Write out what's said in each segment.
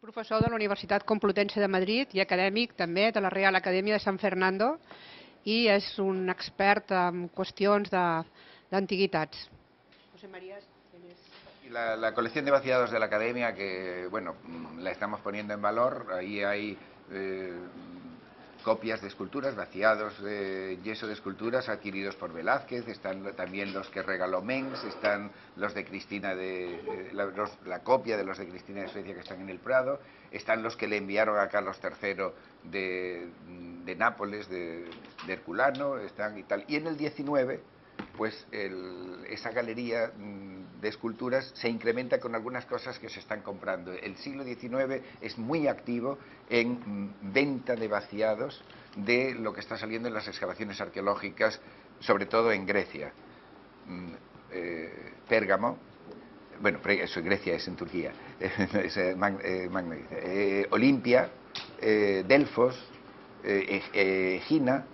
Professor de la Universitat Complutense de Madrid i acadèmic també de la Real Acadèmia de San Fernando i és un expert en qüestions d'antiguitats. José María. La colección de vaciados de la Academia, que bueno, la estamos poniendo en valor, ahí hay copias de esculturas, vaciados de yeso de esculturas adquiridos por Velázquez, están también los que regaló Mengs, están los de Cristina la copia de los de Cristina de Suecia que están en el Prado, están los que le enviaron a Carlos III de Nápoles, de Herculano, están y tal. Y en el 19, pues esa galería de esculturas se incrementa con algunas cosas que se están comprando. El siglo XIX es muy activo en venta de vaciados de lo que está saliendo en las excavaciones arqueológicas, sobre todo en Grecia. Pérgamo, bueno, eso en Grecia, es en Turquía, Olimpia, Delfos, Egina.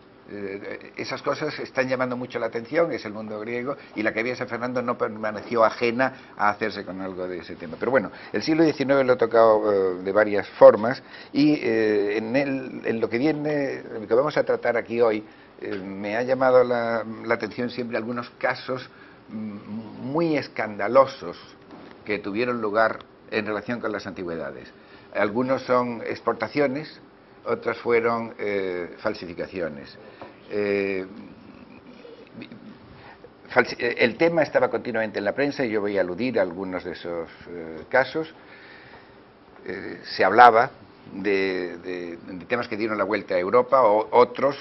Esas cosas están llamando mucho la atención, es el mundo griego, y la Academia de San Fernando no permaneció ajena a hacerse con algo de ese tema. Pero bueno, el siglo XIX lo he tocado de varias formas, y en lo que viene, lo que vamos a tratar aquí hoy, me ha llamado la atención siempre algunos casos muy escandalosos que tuvieron lugar en relación con las antigüedades. Algunos son exportaciones, otras fueron falsificaciones. El tema estaba continuamente en la prensa y yo voy a aludir a algunos de esos casos. Se hablaba de temas que dieron la vuelta a Europa, o otros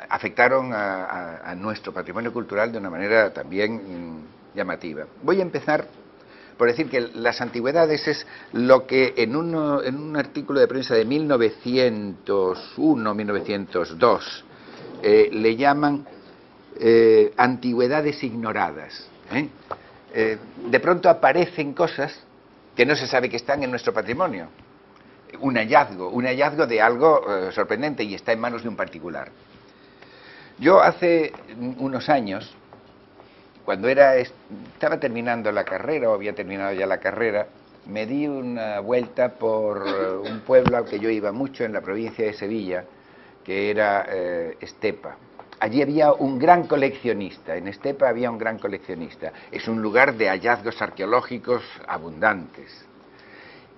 afectaron a nuestro patrimonio cultural de una manera también llamativa. Voy a empezar por decir que las antigüedades es lo que en un artículo de prensa de 1901-1902 le llaman antigüedades ignoradas. De pronto aparecen cosas que no se sabe que están en nuestro patrimonio. Un hallazgo de algo sorprendente, y está en manos de un particular. Yo hace unos años, cuando estaba terminando la carrera, o había terminado ya la carrera, me di una vuelta por un pueblo al que yo iba mucho en la provincia de Sevilla, que era Estepa. Allí había un gran coleccionista, en Estepa había un gran coleccionista. Es un lugar de hallazgos arqueológicos abundantes.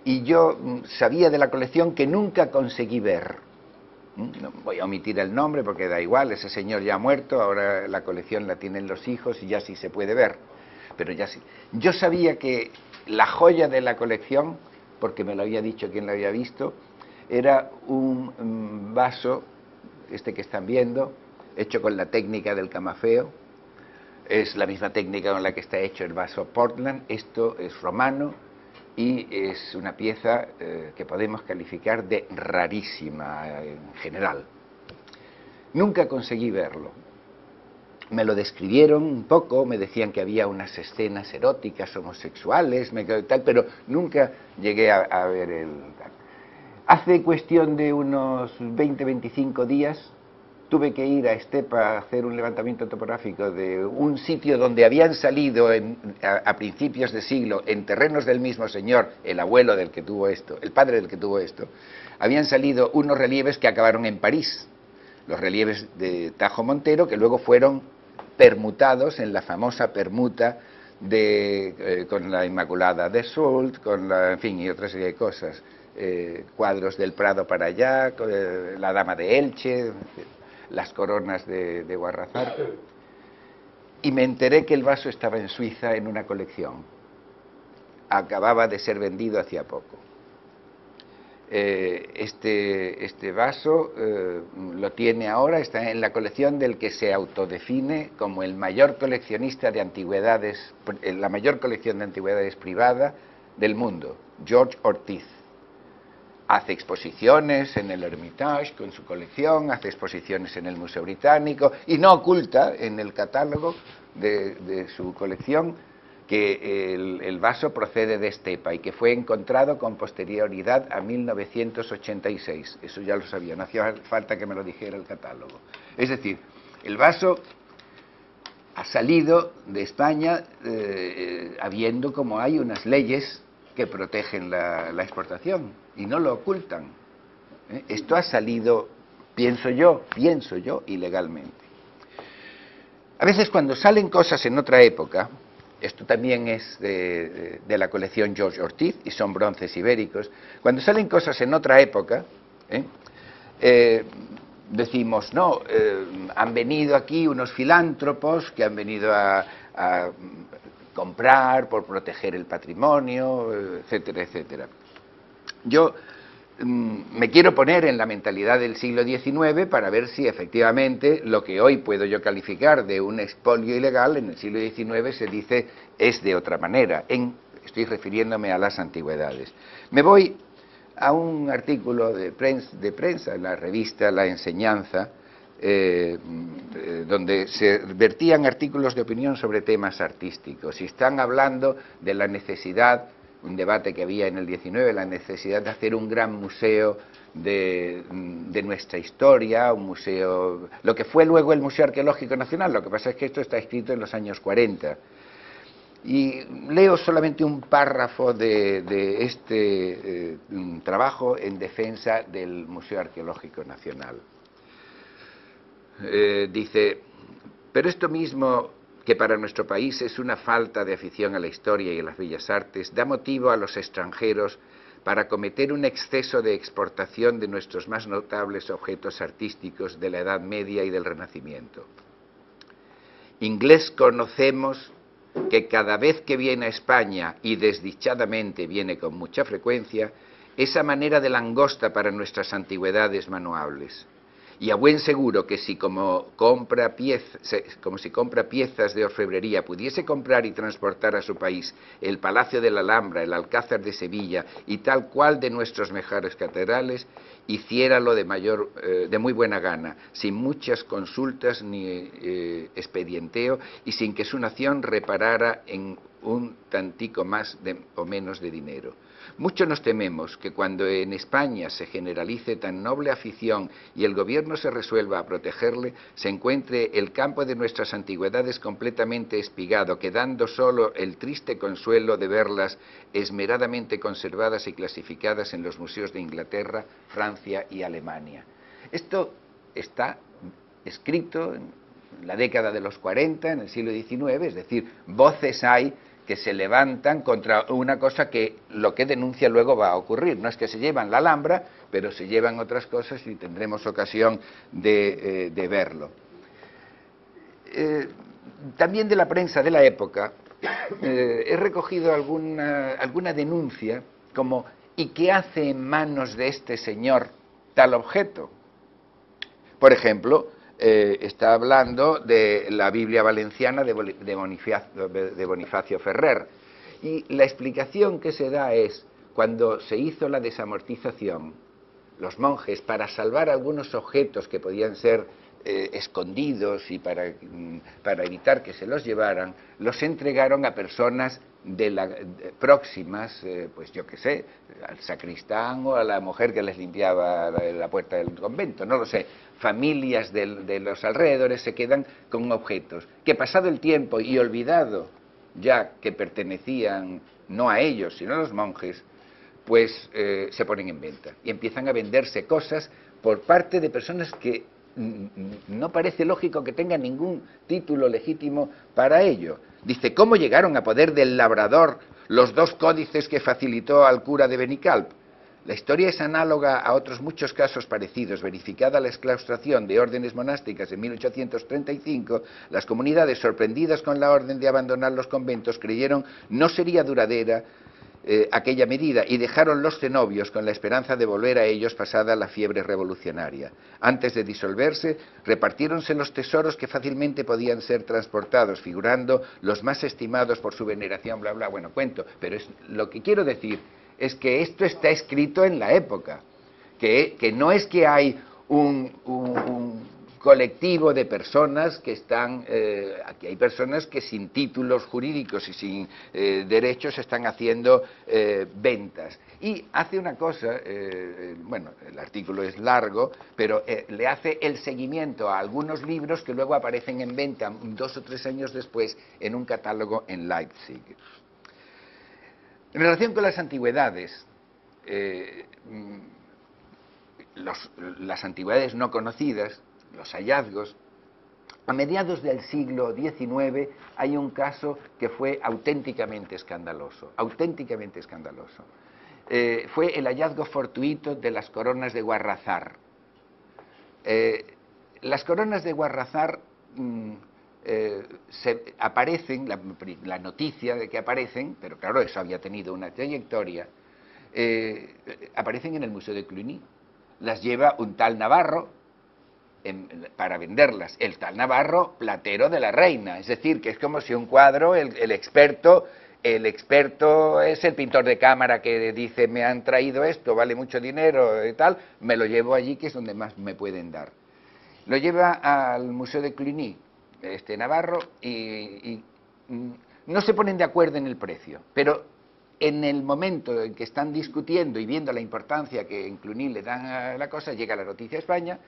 Y yo sabía de la colección que nunca conseguí ver. No voy a omitir el nombre porque da igual, ese señor ya ha muerto, ahora la colección la tienen los hijos y ya sí se puede ver, pero ya sí. Yo sabía que la joya de la colección, porque me lo había dicho quien lo había visto, era un vaso, este que están viendo, hecho con la técnica del camafeo. Es la misma técnica con la que está hecho el vaso Portland. Esto es romano y es una pieza que podemos calificar de rarísima en general. Nunca conseguí verlo. Me lo describieron un poco, me decían que había unas escenas eróticas, homosexuales, tal, pero nunca llegué a ver el... Hace cuestión de unos 20-25 días tuve que ir a Estepa a hacer un levantamiento topográfico de un sitio donde habían salido a principios de siglo, en terrenos del mismo señor, el abuelo del que tuvo esto, el padre del que tuvo esto, habían salido unos relieves que acabaron en París, los relieves de Tajo Montero, que luego fueron permutados en la famosa permuta con la Inmaculada de Soult, en fin, y otra serie de cosas, cuadros del Prado para allá, la Dama de Elche, las coronas de Guarrazar, y me enteré que el vaso estaba en Suiza en una colección. Acababa de ser vendido hacía poco. Este vaso lo tiene ahora, está en la colección del que se autodefine como el mayor coleccionista de antigüedades, la mayor colección de antigüedades privada del mundo, George Ortiz. Hace exposiciones en el Hermitage con su colección, hace exposiciones en el Museo Británico y no oculta en el catálogo de su colección que el vaso procede de Estepa y que fue encontrado con posterioridad a 1986. Eso ya lo sabía, no hacía falta que me lo dijera el catálogo. Es decir, el vaso ha salido de España habiendo, como hay, unas leyes que protegen la exportación y no lo ocultan. Esto ha salido, pienso yo, ilegalmente. A veces cuando salen cosas en otra época, esto también es de la colección George Ortiz y son bronces ibéricos, cuando salen cosas en otra época, decimos, no, han venido aquí unos filántropos que han venido a comprar por proteger el patrimonio, etcétera, etcétera. Yo me quiero poner en la mentalidad del siglo XIX para ver si efectivamente lo que hoy puedo yo calificar de un expolio ilegal, en el siglo XIX se dice es de otra manera. Estoy refiriéndome a las antigüedades. Me voy a un artículo de prensa en la revista La Enseñanza, donde se vertían artículos de opinión sobre temas artísticos y están hablando de la necesidad, un debate que había en el 19, la necesidad de hacer un gran museo de nuestra historia, un museo, lo que fue luego el Museo Arqueológico Nacional. Lo que pasa es que esto está escrito en los años 40. Y leo solamente un párrafo de este trabajo en defensa del Museo Arqueológico Nacional. Dice, pero esto mismo que para nuestro país es una falta de afición a la historia y a las bellas artes, da motivo a los extranjeros para cometer un exceso de exportación de nuestros más notables objetos artísticos de la Edad Media y del Renacimiento. Inglés conocemos que cada vez que viene a España, y desdichadamente viene con mucha frecuencia, esa manera de langosta para nuestras antigüedades manuables. Y a buen seguro que si como si compra piezas de orfebrería pudiese comprar y transportar a su país el Palacio de la Alhambra, el Alcázar de Sevilla y tal cual de nuestros mejores catedrales, hiciéralo de muy buena gana, sin muchas consultas ni expedienteo y sin que su nación reparara en un tantico más o menos de dinero. Mucho nos tememos que cuando en España se generalice tan noble afición y el gobierno se resuelva a protegerle, se encuentre el campo de nuestras antigüedades completamente espigado, quedando solo el triste consuelo de verlas esmeradamente conservadas y clasificadas en los museos de Inglaterra, Francia y Alemania. Esto está escrito en la década de los 40, en el siglo XIX, es decir, voces hay que se levantan contra una cosa que lo que denuncia luego va a ocurrir. No es que se llevan la Alhambra, pero se llevan otras cosas y tendremos ocasión de verlo. También de la prensa de la época he recogido alguna denuncia como ¿y qué hace en manos de este señor tal objeto? Por ejemplo, está hablando de la Biblia valenciana de Bonifacio Ferrer. Y la explicación que se da es, cuando se hizo la desamortización, los monjes, para salvar algunos objetos que podían ser escondidos y para evitar que se los llevaran, los entregaron a personas próximas, pues yo qué sé, al sacristán o a la mujer que les limpiaba la puerta del convento, no lo sé. Familias de los alrededores se quedan con objetos que, pasado el tiempo y olvidado ya que pertenecían no a ellos sino a los monjes, pues se ponen en venta y empiezan a venderse cosas por parte de personas que no parece lógico que tengan ningún título legítimo para ello. Dice, ¿cómo llegaron a poder del labrador los 2 códices que facilitó al cura de Benicalp? La historia es análoga a otros muchos casos parecidos. Verificada la exclaustración de órdenes monásticas en 1835, las comunidades, sorprendidas con la orden de abandonar los conventos, creyeron no sería duradera aquella medida y dejaron los cenobios con la esperanza de volver a ellos pasada la fiebre revolucionaria. Antes de disolverse, repartiéronse los tesoros que fácilmente podían ser transportados, figurando los más estimados por su veneración, bla, bla, bueno, cuento, pero lo que quiero decir es que esto está escrito en la época, que no es que hay un colectivo de personas que están, aquí hay personas que sin títulos jurídicos y sin derechos están haciendo ventas. Y hace una cosa, bueno, el artículo es largo, pero le hace el seguimiento a algunos libros que luego aparecen en venta 2 o 3 años después en un catálogo en Leipzig. En relación con las antigüedades, las antigüedades no conocidas, los hallazgos, a mediados del siglo XIX hay un caso que fue auténticamente escandaloso, auténticamente escandaloso. Fue el hallazgo fortuito de las coronas de Guarrazar. Las coronas de Guarrazar aparecen, la noticia de que aparecen, pero claro, eso había tenido una trayectoria, aparecen en el Museo de Cluny. Las lleva un tal Navarro para venderlas. El tal Navarro, platero de la reina. Es decir, que es como si un cuadro, el experto es el pintor de cámara que dice, me han traído esto, vale mucho dinero y tal, me lo llevo allí, que es donde más me pueden dar. Lo lleva al Museo de Cluny, Navarro, y no se ponen de acuerdo en el precio, pero en el momento en que están discutiendo y viendo la importancia que en Cluny le dan a la cosa, llega la noticia a España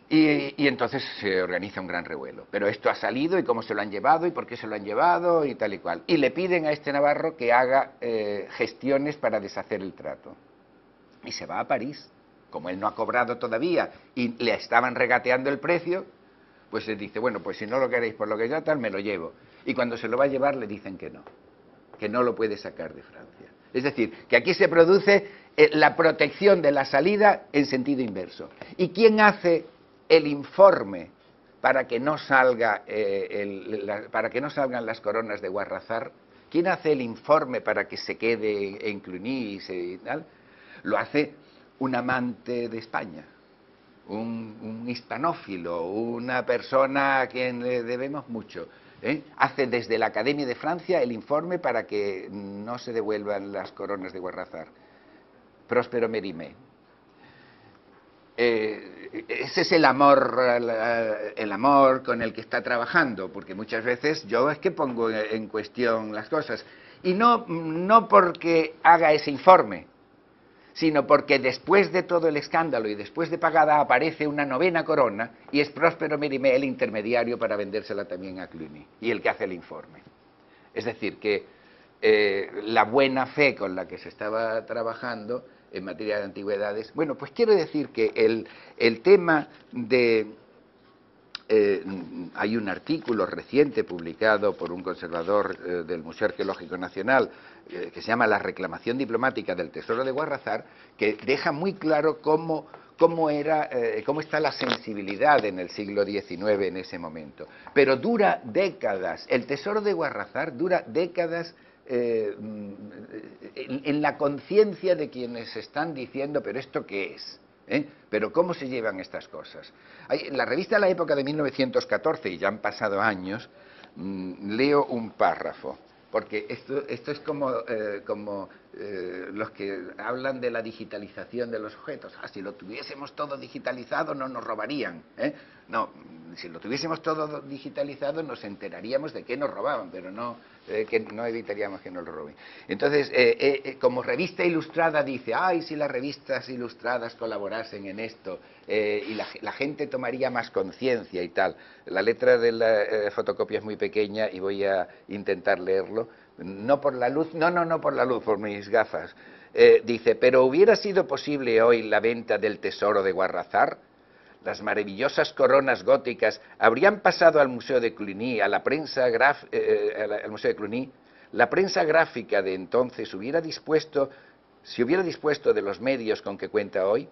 y entonces se organiza un gran revuelo. Pero esto ha salido y cómo se lo han llevado y por qué se lo han llevado y tal y cual. Y le piden a Navarro que haga gestiones para deshacer el trato. Y se va a París. Como él no ha cobrado todavía y le estaban regateando el precio, pues se dice, bueno, pues si no lo queréis por lo que ya tal, me lo llevo. Y cuando se lo va a llevar le dicen que no lo puede sacar de Francia. Es decir, que aquí se produce la protección de la salida en sentido inverso. ¿Y quién hace el informe para que no salga para que no salgan las coronas de Guarrazar? ¿Quién hace el informe para que se quede en Cluny y tal? Lo hace un amante de España, un hispanófilo, una persona a quien le debemos mucho. Hace desde la Academia de Francia el informe para que no se devuelvan las coronas de Guarrazar. Próspero Mérimée. Ese es el amor con el que está trabajando, porque muchas veces yo es que pongo en cuestión las cosas, y no porque haga ese informe, sino porque después de todo el escándalo y después de pagada aparece una novena corona y es Próspero Mérimée el intermediario para vendérsela también a Cluny y el que hace el informe. Es decir, que la buena fe con la que se estaba trabajando en materia de antigüedades, bueno, pues quiero decir que el tema de... hay un artículo reciente publicado por un conservador del Museo Arqueológico Nacional que se llama La reclamación diplomática del tesoro de Guarrazar, que deja muy claro cómo está la sensibilidad en el siglo XIX en ese momento. Pero dura décadas, el tesoro de Guarrazar dura décadas en la conciencia de quienes están diciendo, pero ¿esto qué es? Pero ¿cómo se llevan estas cosas? En la revista La Época de 1914, y ya han pasado años, leo un párrafo, porque esto es como los que hablan de la digitalización de los objetos. Si lo tuviésemos todo digitalizado no nos robarían. No, si lo tuviésemos todo digitalizado nos enteraríamos de que nos robaban, pero no evitaríamos que nos lo roben. Entonces, como revista ilustrada dice, ay, si las revistas ilustradas colaborasen en esto, y la gente tomaría más conciencia y tal. La letra de la fotocopia es muy pequeña y voy a intentar leerlo. No por la luz, no por la luz, por mis gafas. Dice, pero ¿hubiera sido posible hoy la venta del tesoro de Guarrazar? Las maravillosas coronas góticas habrían pasado al Museo de Cluny, al Museo de Cluny. La prensa gráfica de entonces si hubiera dispuesto de los medios con que cuenta hoy,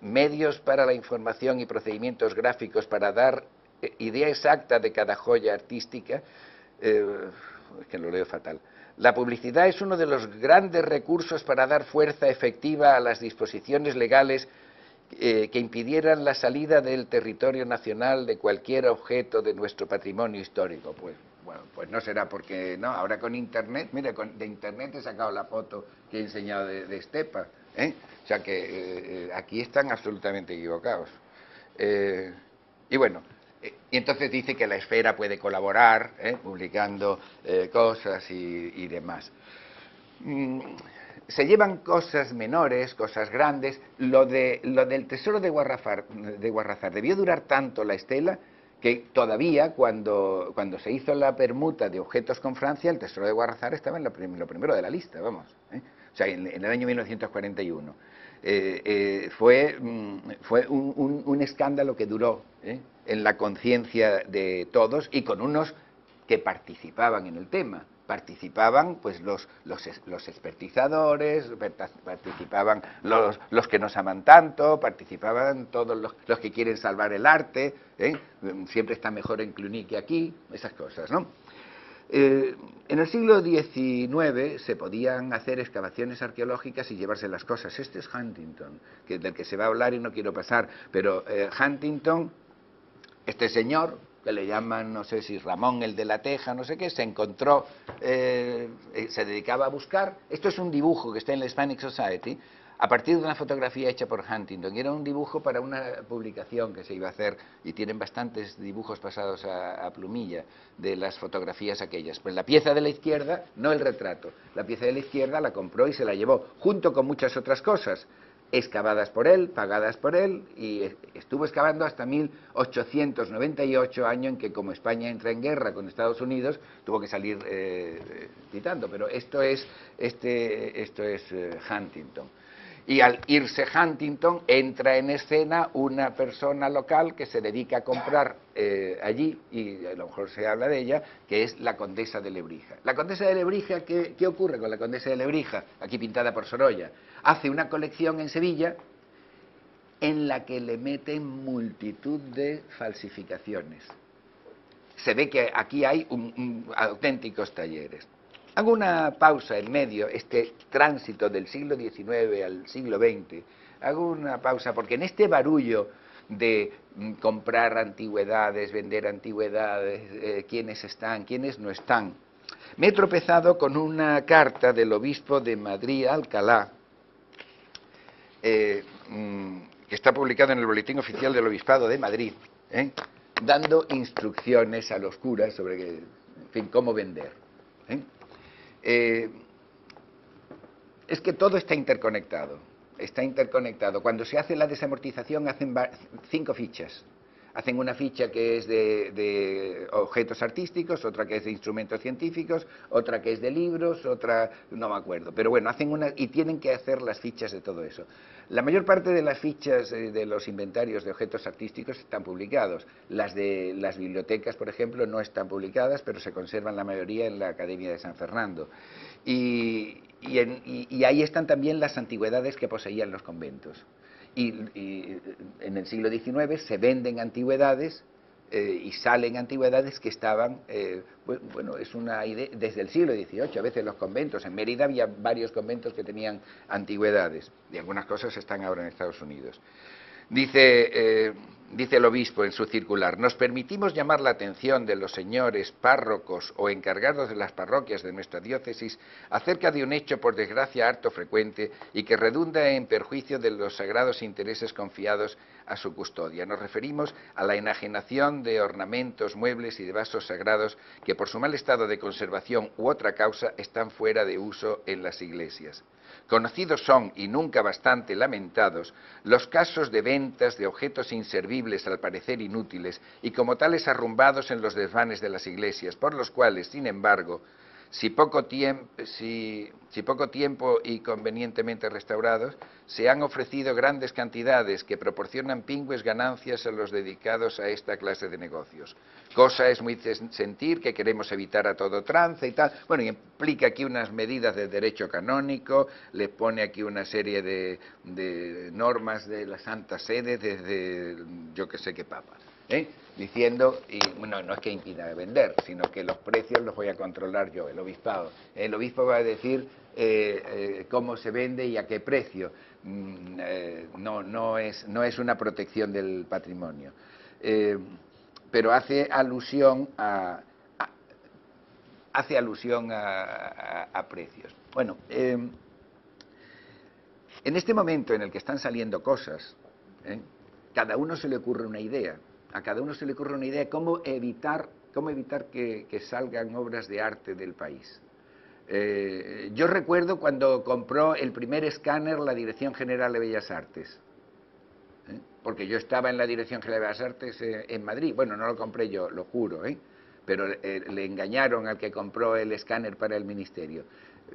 medios para la información y procedimientos gráficos para dar idea exacta de cada joya artística, es que lo leo fatal. La publicidad es uno de los grandes recursos para dar fuerza efectiva a las disposiciones legales que impidieran la salida del territorio nacional de cualquier objeto de nuestro patrimonio histórico. Pues bueno, pues no será porque no, ahora con internet, mire, de internet he sacado la foto que he enseñado de Estepa, o sea que aquí están absolutamente equivocados. Y bueno, y entonces dice que la Esfera puede colaborar, publicando cosas y demás. Se llevan cosas menores, cosas grandes. Lo del tesoro de Guarrazar debió durar tanto la estela que todavía cuando se hizo la permuta de objetos con Francia, el tesoro de Guarrazar estaba en lo primero de la lista, vamos, ¿eh? O sea, en el año 1941. Fue un escándalo que duró en la conciencia de todos y con unos que participaban en el tema. Participaban pues los expertizadores, participaban los que nos aman tanto, participaban todos los que quieren salvar el arte, siempre está mejor en Cluny que aquí, esas cosas, ¿no? En el siglo XIX se podían hacer excavaciones arqueológicas y llevarse las cosas. Este es Huntington, del que se va a hablar y no quiero pasar, pero Huntington, este señor, que le llaman, no sé si Ramón el de la Teja, no sé qué, se encontró, se dedicaba a buscar. Esto es un dibujo que está en la Hispanic Society, a partir de una fotografía hecha por Huntington, y era un dibujo para una publicación que se iba a hacer, y tienen bastantes dibujos pasados a plumilla de las fotografías aquellas. Pues la pieza de la izquierda, no el retrato, la pieza de la izquierda la compró y se la llevó, junto con muchas otras cosas, excavadas por él, pagadas por él, y estuvo excavando hasta 1898, año en que, como España entra en guerra con Estados Unidos, tuvo que salir quitando, pero esto es Huntington. Y al irse Huntington, entra en escena una persona local que se dedica a comprar allí, y a lo mejor se habla de ella, que es la condesa de Lebrija. La condesa de Lebrija, ¿qué ocurre con la condesa de Lebrija? Aquí pintada por Sorolla. Hace una colección en Sevilla en la que le meten multitud de falsificaciones. Se ve que aquí hay auténticos talleres. Hago una pausa en medio, este tránsito del siglo XIX al siglo XX, hago una pausa porque en este barullo de comprar antigüedades, vender antigüedades, quiénes están, quiénes no están, me he tropezado con una carta del obispo de Madrid, Alcalá, que está publicada en el Boletín Oficial del Obispado de Madrid, dando instrucciones a los curas sobre, en fin, cómo vender. Es que todo está interconectado. Está interconectado. Cuando se hace la desamortización hacen 5 fichas. Hacen una ficha que es de objetos artísticos, otra que es de instrumentos científicos, otra que es de libros, otra no me acuerdo. Pero bueno, hacen una y tienen que hacer las fichas de todo eso. La mayor parte de las fichas de los inventarios de objetos artísticos están publicados. Las de las bibliotecas, por ejemplo, no están publicadas, pero se conservan la mayoría en la Academia de San Fernando. Y ahí están también las antigüedades que poseían los conventos. Y en el siglo XIX se venden antigüedades y salen antigüedades que estaban, bueno, es una idea, desde el siglo XVIII, a veces los conventos, en Mérida había varios conventos que tenían antigüedades, y algunas cosas están ahora en Estados Unidos. Dice el obispo en su circular: nos permitimos llamar la atención de los señores párrocos o encargados de las parroquias de nuestra diócesis acerca de un hecho, por desgracia, harto frecuente y que redunda en perjuicio de los sagrados intereses confiados a su custodia. Nos referimos a la enajenación de ornamentos, muebles y de vasos sagrados que, por su mal estado de conservación u otra causa, están fuera de uso en las iglesias. Conocidos son, y nunca bastante lamentados, los casos de ventas de objetos inservibles, al parecer inútiles, y como tales arrumbados en los desvanes de las iglesias, por los cuales, sin embargo, si poco tiempo y convenientemente restaurados, se han ofrecido grandes cantidades que proporcionan pingües ganancias a los dedicados a esta clase de negocios. Cosa es muy sentir que queremos evitar a todo trance y tal. Bueno, y implica aquí unas medidas de derecho canónico, le pone aquí una serie de normas de la Santa Sede desde yo que sé qué papa, diciendo, y bueno, no es que impida vender, sino que los precios los voy a controlar yo, el obispado. El obispo va a decir cómo se vende y a qué precio. No es una protección del patrimonio. Pero hace alusión a precios. Bueno, en este momento en el que están saliendo cosas, cada uno se le ocurre una idea. A cada uno se le ocurre una idea cómo evitar que salgan obras de arte del país. Yo recuerdo cuando compró el primer escáner la Dirección General de Bellas Artes, porque yo estaba en la Dirección General de las Artes en Madrid. Bueno, no lo compré yo, lo juro, pero le engañaron al que compró el escáner para el ministerio.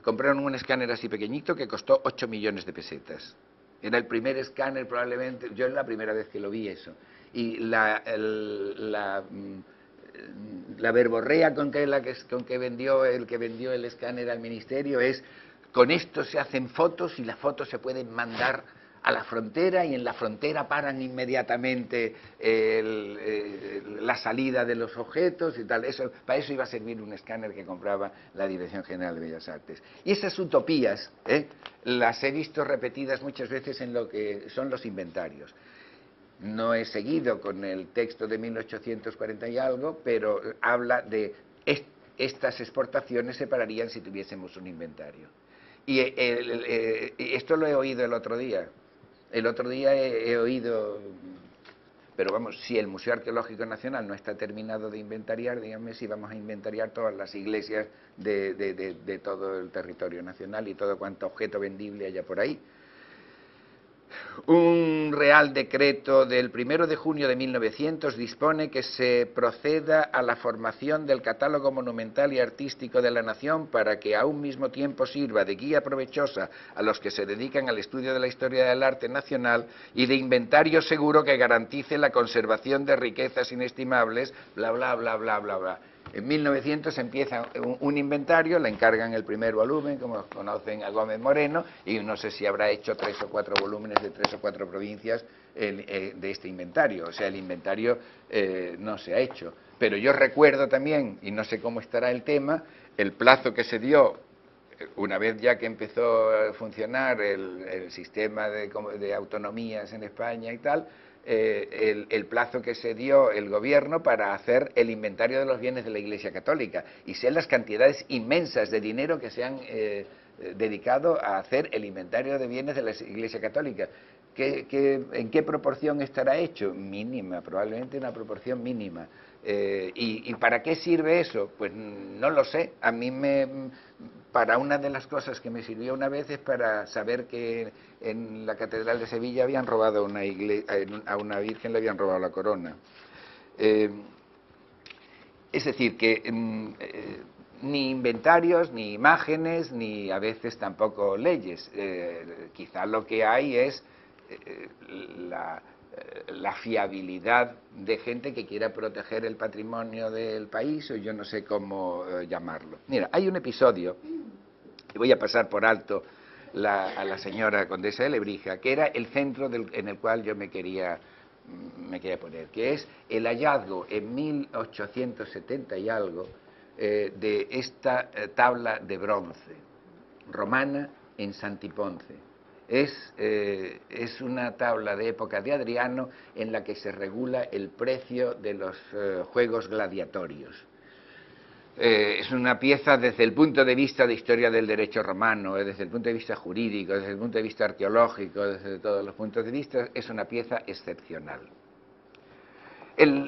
Compraron un escáner así pequeñito que costó 8 millones de pesetas. Era el primer escáner probablemente, yo es la primera vez que lo vi eso. Y la verborrea con que vendió el que vendió el escáner al ministerio es: con esto se hacen fotos y las fotos se pueden mandar a la frontera y en la frontera paran inmediatamente la salida de los objetos y tal. Para eso iba a servir un escáner que compraba la Dirección General de Bellas Artes. Y esas utopías las he visto repetidas muchas veces en lo que son los inventarios. No he seguido con el texto de 1840 y algo, pero habla de estas exportaciones se pararían si tuviésemos un inventario. Y esto lo he oído el otro día. El otro día he oído, pero vamos, si el Museo Arqueológico Nacional no está terminado de inventariar, díganme si vamos a inventariar todas las iglesias de todo el territorio nacional y todo cuanto objeto vendible haya por ahí. Un Real Decreto del 1 de junio de 1900 dispone que se proceda a la formación del catálogo monumental y artístico de la nación para que a un mismo tiempo sirva de guía provechosa a los que se dedican al estudio de la historia del arte nacional y de inventario seguro que garantice la conservación de riquezas inestimables, bla, bla, bla, bla, bla, bla. En 1900 empieza un inventario, le encargan el primer volumen, como conocen a Gómez Moreno, y no sé si habrá hecho 3 o 4 volúmenes de 3 o 4 provincias de este inventario. O sea, el inventario no se ha hecho. Pero yo recuerdo también, y no sé cómo estará el tema, el plazo que se dio, una vez ya que empezó a funcionar el sistema de autonomías en España y tal, el plazo que se dio el gobierno para hacer el inventario de los bienes de la Iglesia Católica, y sé las cantidades inmensas de dinero que se han dedicado a hacer el inventario de bienes de la Iglesia Católica. ¿En qué proporción estará hecho? Mínima, probablemente una proporción mínima. ¿Y para qué sirve eso? Pues no lo sé. A mí para una de las cosas que me sirvió una vez es para saber que en la Catedral de Sevilla habían robado a una virgen, le habían robado la corona. Es decir, que ni inventarios, ni imágenes, ni a veces tampoco leyes. Quizá lo que hay es la fiabilidad de gente que quiera proteger el patrimonio del país, o yo no sé cómo llamarlo. Mira, hay un episodio, y voy a pasar por alto a la señora condesa de Lebrija, que era el centro en el cual yo me quería poner, que es el hallazgo en 1870 y algo de esta tabla de bronce romana en Santiponce. Es una tabla de época de Adriano en la que se regula el precio de los juegos gladiatorios. Es una pieza desde el punto de vista de historia del derecho romano, desde el punto de vista jurídico, desde el punto de vista arqueológico, desde todos los puntos de vista, es una pieza excepcional.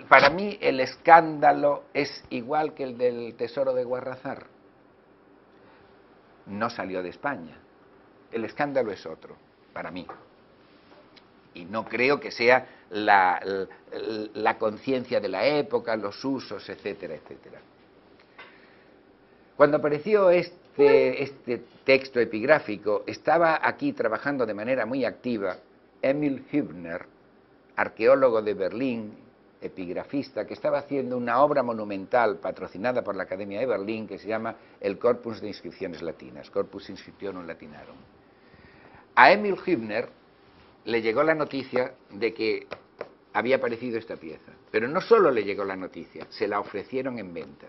Para mí el escándalo es igual que el del tesoro de Guarrazar. No salió de España. El escándalo es otro, para mí. Y no creo que sea la conciencia de la época, los usos, etcétera, etcétera. Cuando apareció este texto epigráfico, estaba aquí trabajando de manera muy activa Emil Hübner, arqueólogo de Berlín, epigrafista, que estaba haciendo una obra monumental patrocinada por la Academia de Berlín que se llama el Corpus de Inscripciones Latinas, Corpus Inscriptionum Latinarum. A Emil Hübner le llegó la noticia de que había aparecido esta pieza, pero no solo le llegó la noticia, se la ofrecieron en venta,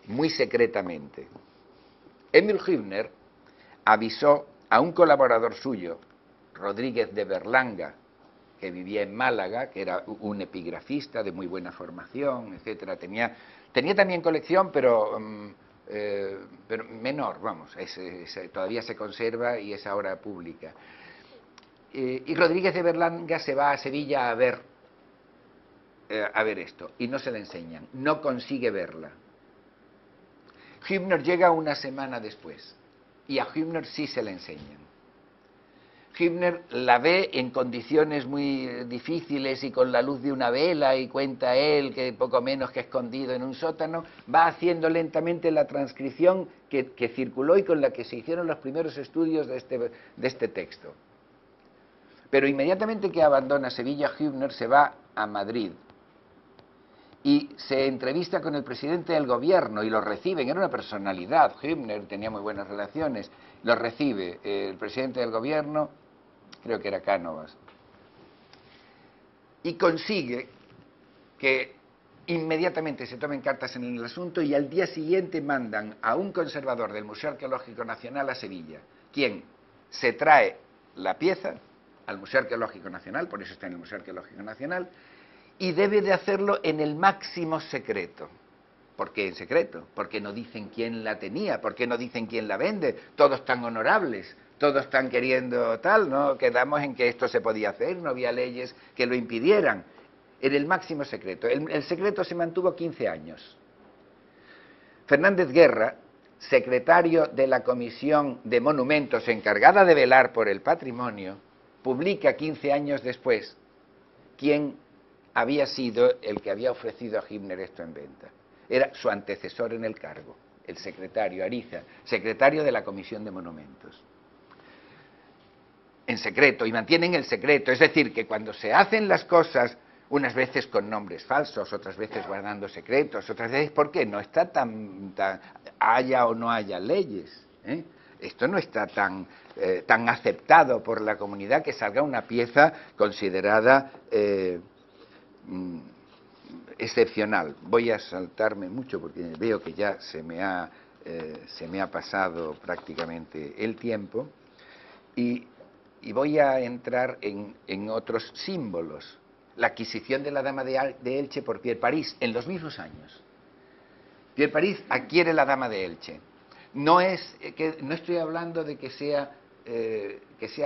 muy secretamente. Emil Hübner avisó a un colaborador suyo, Rodríguez de Berlanga, que vivía en Málaga, que era un epigrafista de muy buena formación, etcétera. Tenía también colección, pero menor, vamos, todavía se conserva y es ahora pública. Y Rodríguez de Berlanga se va a Sevilla a ver esto, y no se la enseñan, no consigue verla. Hübner llega una semana después, y a Hübner sí se la enseñan. Hübner la ve en condiciones muy difíciles y con la luz de una vela, y cuenta él que poco menos que escondido en un sótano, va haciendo lentamente la transcripción que circuló y con la que se hicieron los primeros estudios de este texto. Pero inmediatamente que abandona Sevilla, Hübner se va a Madrid y se entrevista con el presidente del gobierno y lo reciben. Era una personalidad, Hübner tenía muy buenas relaciones, lo recibe el presidente del gobierno, creo que era Cánovas, y consigue que inmediatamente se tomen cartas en el asunto, y al día siguiente mandan a un conservador del Museo Arqueológico Nacional a Sevilla, quien se trae la pieza al Museo Arqueológico Nacional, por eso está en el Museo Arqueológico Nacional, y debe de hacerlo en el máximo secreto. ¿Por qué en secreto? Porque no dicen quién la tenía, porque no dicen quién la vende, todos tan honorables, todos están queriendo tal, ¿no? Quedamos en que esto se podía hacer, no había leyes que lo impidieran. En el máximo secreto. El secreto se mantuvo 15 años. Fernández Guerra, secretario de la Comisión de Monumentos encargada de velar por el patrimonio, publica 15 años después quién había sido el que había ofrecido a Hübner esto en venta. Era su antecesor en el cargo, el secretario Ariza, secretario de la Comisión de Monumentos. En secreto, y mantienen el secreto, es decir, que cuando se hacen las cosas, unas veces con nombres falsos, otras veces guardando secretos, otras veces porque no está tan haya o no haya leyes, ¿eh? Esto no está tan aceptado por la comunidad que salga una pieza considerada excepcional. Voy a saltarme mucho porque veo que ya se me ha pasado prácticamente el tiempo, y voy a entrar en otros símbolos. La adquisición de la Dama de Elche por Pierre Paris, en los mismos años. Pierre Paris adquiere la Dama de Elche. No estoy hablando de que sea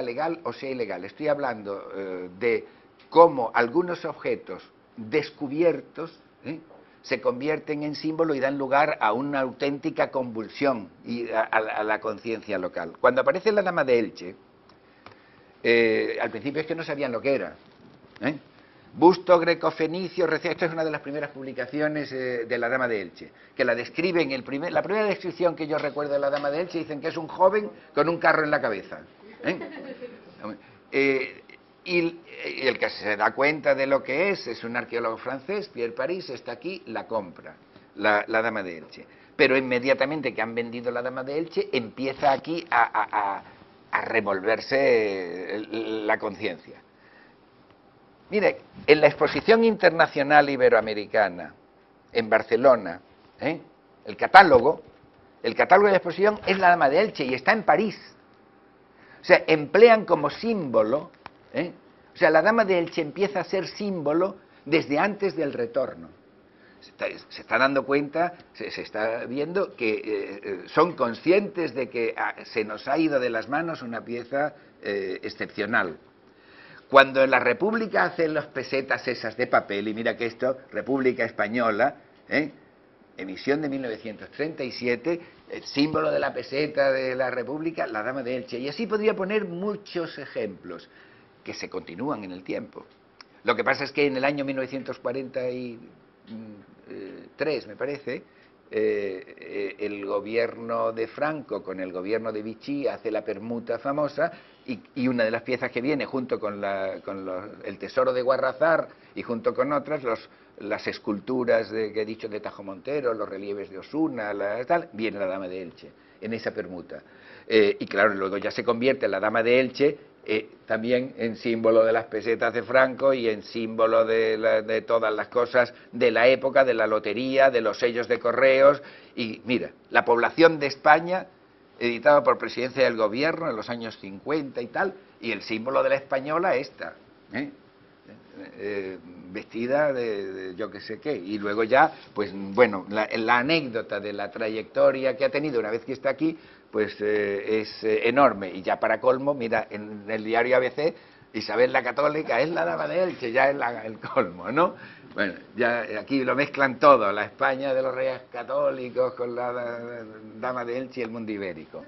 legal o sea ilegal, estoy hablando de cómo algunos objetos descubiertos se convierten en símbolo y dan lugar a una auténtica convulsión y a la conciencia local. Cuando aparece la Dama de Elche, al principio es que no sabían lo que era. Busto greco-fenicio, esto es una de las primeras publicaciones de la Dama de Elche, que la describen, la primera descripción que yo recuerdo de la Dama de Elche, dicen que es un joven con un carro en la cabeza. Y el que se da cuenta de lo que es un arqueólogo francés, Pierre Paris, está aquí, la compra, la Dama de Elche. Pero inmediatamente que han vendido la Dama de Elche, empieza aquí a revolverse la conciencia. Mire, en la Exposición Internacional Iberoamericana, en Barcelona, el catálogo de la exposición es la Dama de Elche y está en París. O sea, emplean como símbolo, o sea, la Dama de Elche empieza a ser símbolo desde antes del retorno. Se está dando cuenta, se está viendo que son conscientes de que se nos ha ido de las manos una pieza excepcional. Cuando la República hace las pesetas esas de papel, y mira que esto, República Española, emisión de 1937, el símbolo de la peseta de la República, la Dama de Elche. Y así podría poner muchos ejemplos que se continúan en el tiempo. Lo que pasa es que en el año 1943, me parece, el gobierno de Franco con el gobierno de Vichy hace la permuta famosa, y una de las piezas que viene junto con el tesoro de Guarrazar y junto con otras, las esculturas que he dicho de Tajo Montero, los relieves de Osuna, viene la Dama de Elche en esa permuta. Y claro, luego ya se convierte la Dama de Elche también en símbolo de las pesetas de Franco y en símbolo de todas las cosas de la época, de la lotería, de los sellos de correos. Y mira, la población de España, editado por Presidencia del Gobierno en los años 50 y tal, y el símbolo de la española esta, vestida de yo que sé qué. Y luego ya, pues bueno, la anécdota de la trayectoria que ha tenido una vez que está aquí, pues es enorme. Y ya para colmo, mira, en el diario ABC, Isabel la Católica es la Dama de Elche, ya es el colmo, ¿no? Bueno, ya aquí lo mezclan todo, la España de los Reyes Católicos con la Dama de Elche y el mundo ibérico.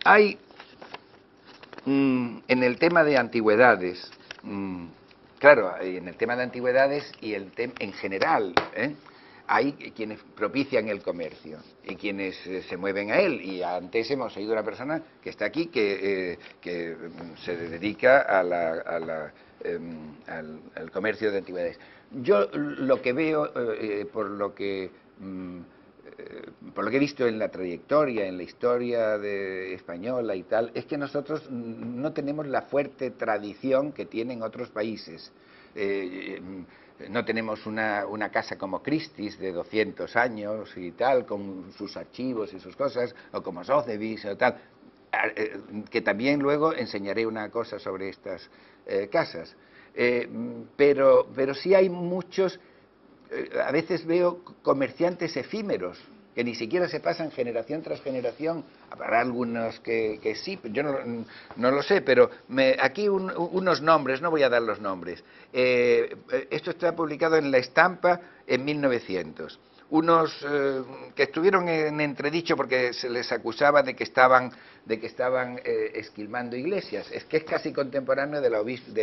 Hay En el tema de antigüedades, claro, en el tema de antigüedades y en general, hay quienes propician el comercio y quienes se mueven a él. Y antes hemos oído una persona que está aquí que se dedica al comercio de antigüedades. Yo lo que veo, por lo que he visto en la trayectoria, en la historia española y tal, es que nosotros no tenemos la fuerte tradición que tienen otros países. No tenemos una casa como Christie's de 200 años y tal, con sus archivos y sus cosas, o como Sotheby's o tal, que también luego enseñaré una cosa sobre estas casas. Pero sí hay muchos, a veces veo comerciantes efímeros, que ni siquiera se pasan generación tras generación. Habrá algunos que sí, yo no lo sé, pero aquí unos nombres, no voy a dar los nombres. Esto está publicado en La Estampa en 1900. Unos que estuvieron en entredicho porque se les acusaba de que estaban esquilmando iglesias. Es que es casi contemporáneo de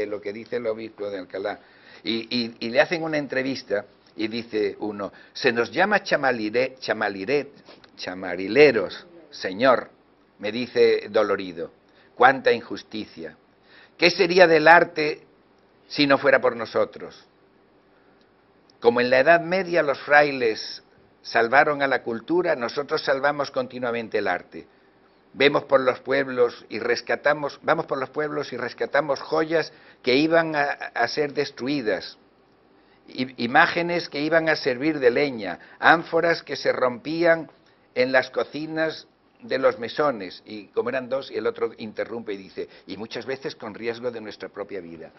lo que dice el obispo de Alcalá. Y le hacen una entrevista. Y dice uno: se nos llama chamarileros, señor, me dice dolorido. Cuánta injusticia. ¿Qué sería del arte si no fuera por nosotros? Como en la Edad Media los frailes salvaron a la cultura, nosotros salvamos continuamente el arte. Vamos por los pueblos y rescatamos joyas que iban a ser destruidas. Imágenes que iban a servir de leña, ánforas que se rompían en las cocinas de los mesones, y como eran dos, y el otro interrumpe y dice, y muchas veces con riesgo de nuestra propia vida,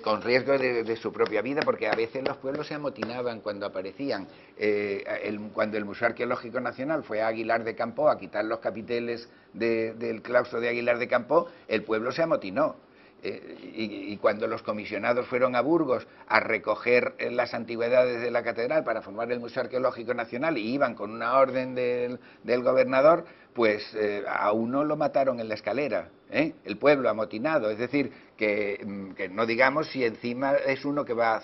con riesgo de su propia vida, porque a veces los pueblos se amotinaban cuando aparecían. Cuando el Museo Arqueológico Nacional fue a Aguilar de Campoo a quitar los capiteles del claustro de Aguilar de Campoo, el pueblo se amotinó. Y cuando los comisionados fueron a Burgos a recoger las antigüedades de la catedral para formar el Museo Arqueológico Nacional y iban con una orden del gobernador, pues a uno lo mataron en la escalera, el pueblo amotinado. Es decir, que no digamos si encima es uno que va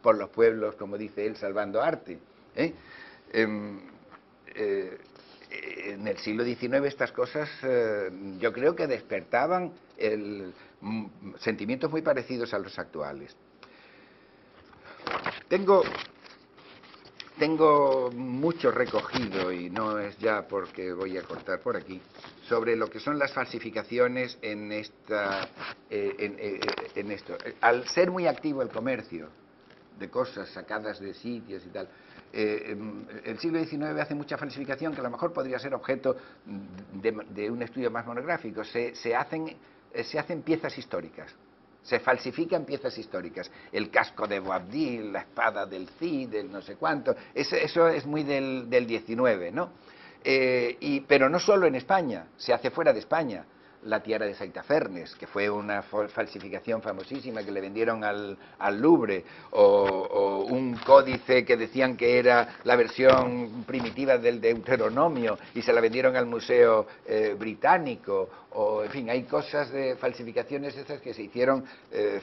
por los pueblos, como dice él, salvando arte. En el siglo XIX estas cosas yo creo que despertaban sentimientos muy parecidos a los actuales. Tengo mucho recogido, y no es ya porque voy a cortar por aquí, sobre lo que son las falsificaciones en esto. Al ser muy activo el comercio de cosas sacadas de sitios y tal, el siglo XIX hace mucha falsificación que a lo mejor podría ser objeto de un estudio más monográfico. Se hacen piezas históricas, se falsifican piezas históricas. El casco de Boabdil, la espada del Cid, el no sé cuánto, eso es muy del XIX, ¿no? Pero no solo en España, se hace fuera de España. La tiara de Saitafernes, que fue una falsificación famosísima que le vendieron al Louvre, o un códice que decían que era la versión primitiva del Deuteronomio y se la vendieron al Museo Británico, o en fin, hay cosas de falsificaciones esas que se hicieron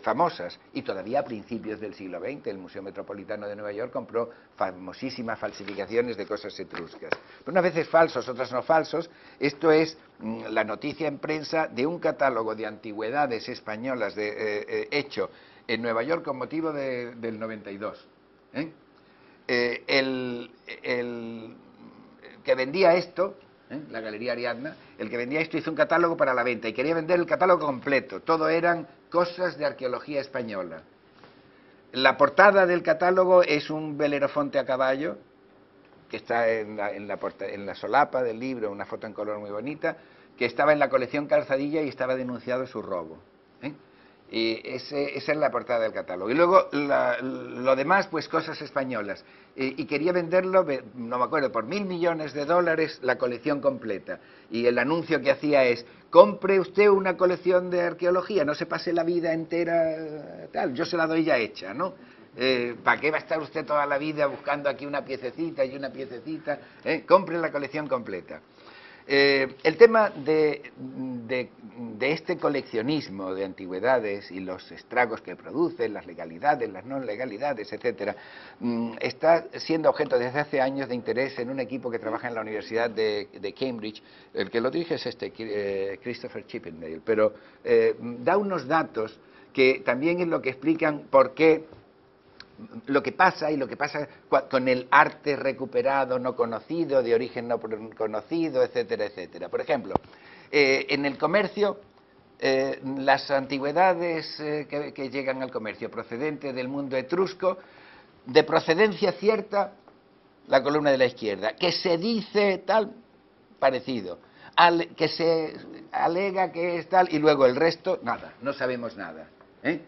famosas, y todavía a principios del siglo XX el Museo Metropolitano de Nueva York compró famosísimas falsificaciones de cosas etruscas. Unas veces falsos, otras no falsos. Esto es la noticia en prensa de un catálogo de antigüedades españolas hecho en Nueva York con motivo del 92. El que vendía esto, la Galería Ariadna, el que vendía esto hizo un catálogo para la venta y quería vender el catálogo completo. Todo eran cosas de arqueología española. La portada del catálogo es un Belerofonte a caballo, que está en la solapa del libro, una foto en color muy bonita, que estaba en la colección Calzadilla y estaba denunciado su robo. Y esa es la portada del catálogo. Y luego lo demás, pues cosas españolas. Y quería venderlo, no me acuerdo, por $1.000 millones la colección completa. Y el anuncio que hacía es: compre usted una colección de arqueología, no se pase la vida entera tal, yo se la doy ya hecha, ¿no? ¿Para qué va a estar usted toda la vida buscando aquí una piececita y una piececita? Compre la colección completa. El tema de este coleccionismo de antigüedades y los estragos que produce, las legalidades, las no legalidades, etcétera, está siendo objeto desde hace años de interés en un equipo que trabaja en la Universidad de Cambridge. El que lo dirige es Christopher Chippendale, pero da unos datos que también es lo que explican por qué lo que pasa con el arte recuperado, no conocido, de origen no conocido, etcétera, etcétera. Por ejemplo, en el comercio, las antigüedades que llegan al comercio procedentes del mundo etrusco, de procedencia cierta, la columna de la izquierda, que se dice tal, parecido, que se alega que es tal, y luego el resto, nada, no sabemos nada, ¿eh?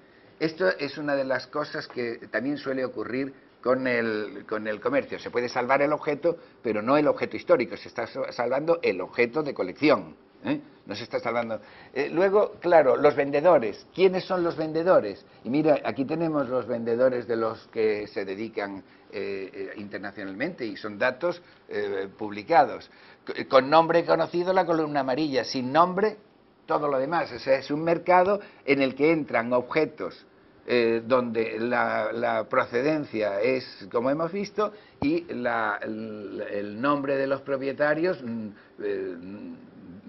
Esto es una de las cosas que también suele ocurrir con el comercio. Se puede salvar el objeto, pero no el objeto histórico, se está salvando el objeto de colección, ¿eh? No se está salvando. Luego, claro, los vendedores. ¿Quiénes son los vendedores? Y mira, aquí tenemos los vendedores de los que se dedican internacionalmente, y son datos publicados. Con nombre conocido, la columna amarilla; sin nombre, todo lo demás. O sea, es un mercado en el que entran objetos donde la procedencia es, como hemos visto, y el nombre de los propietarios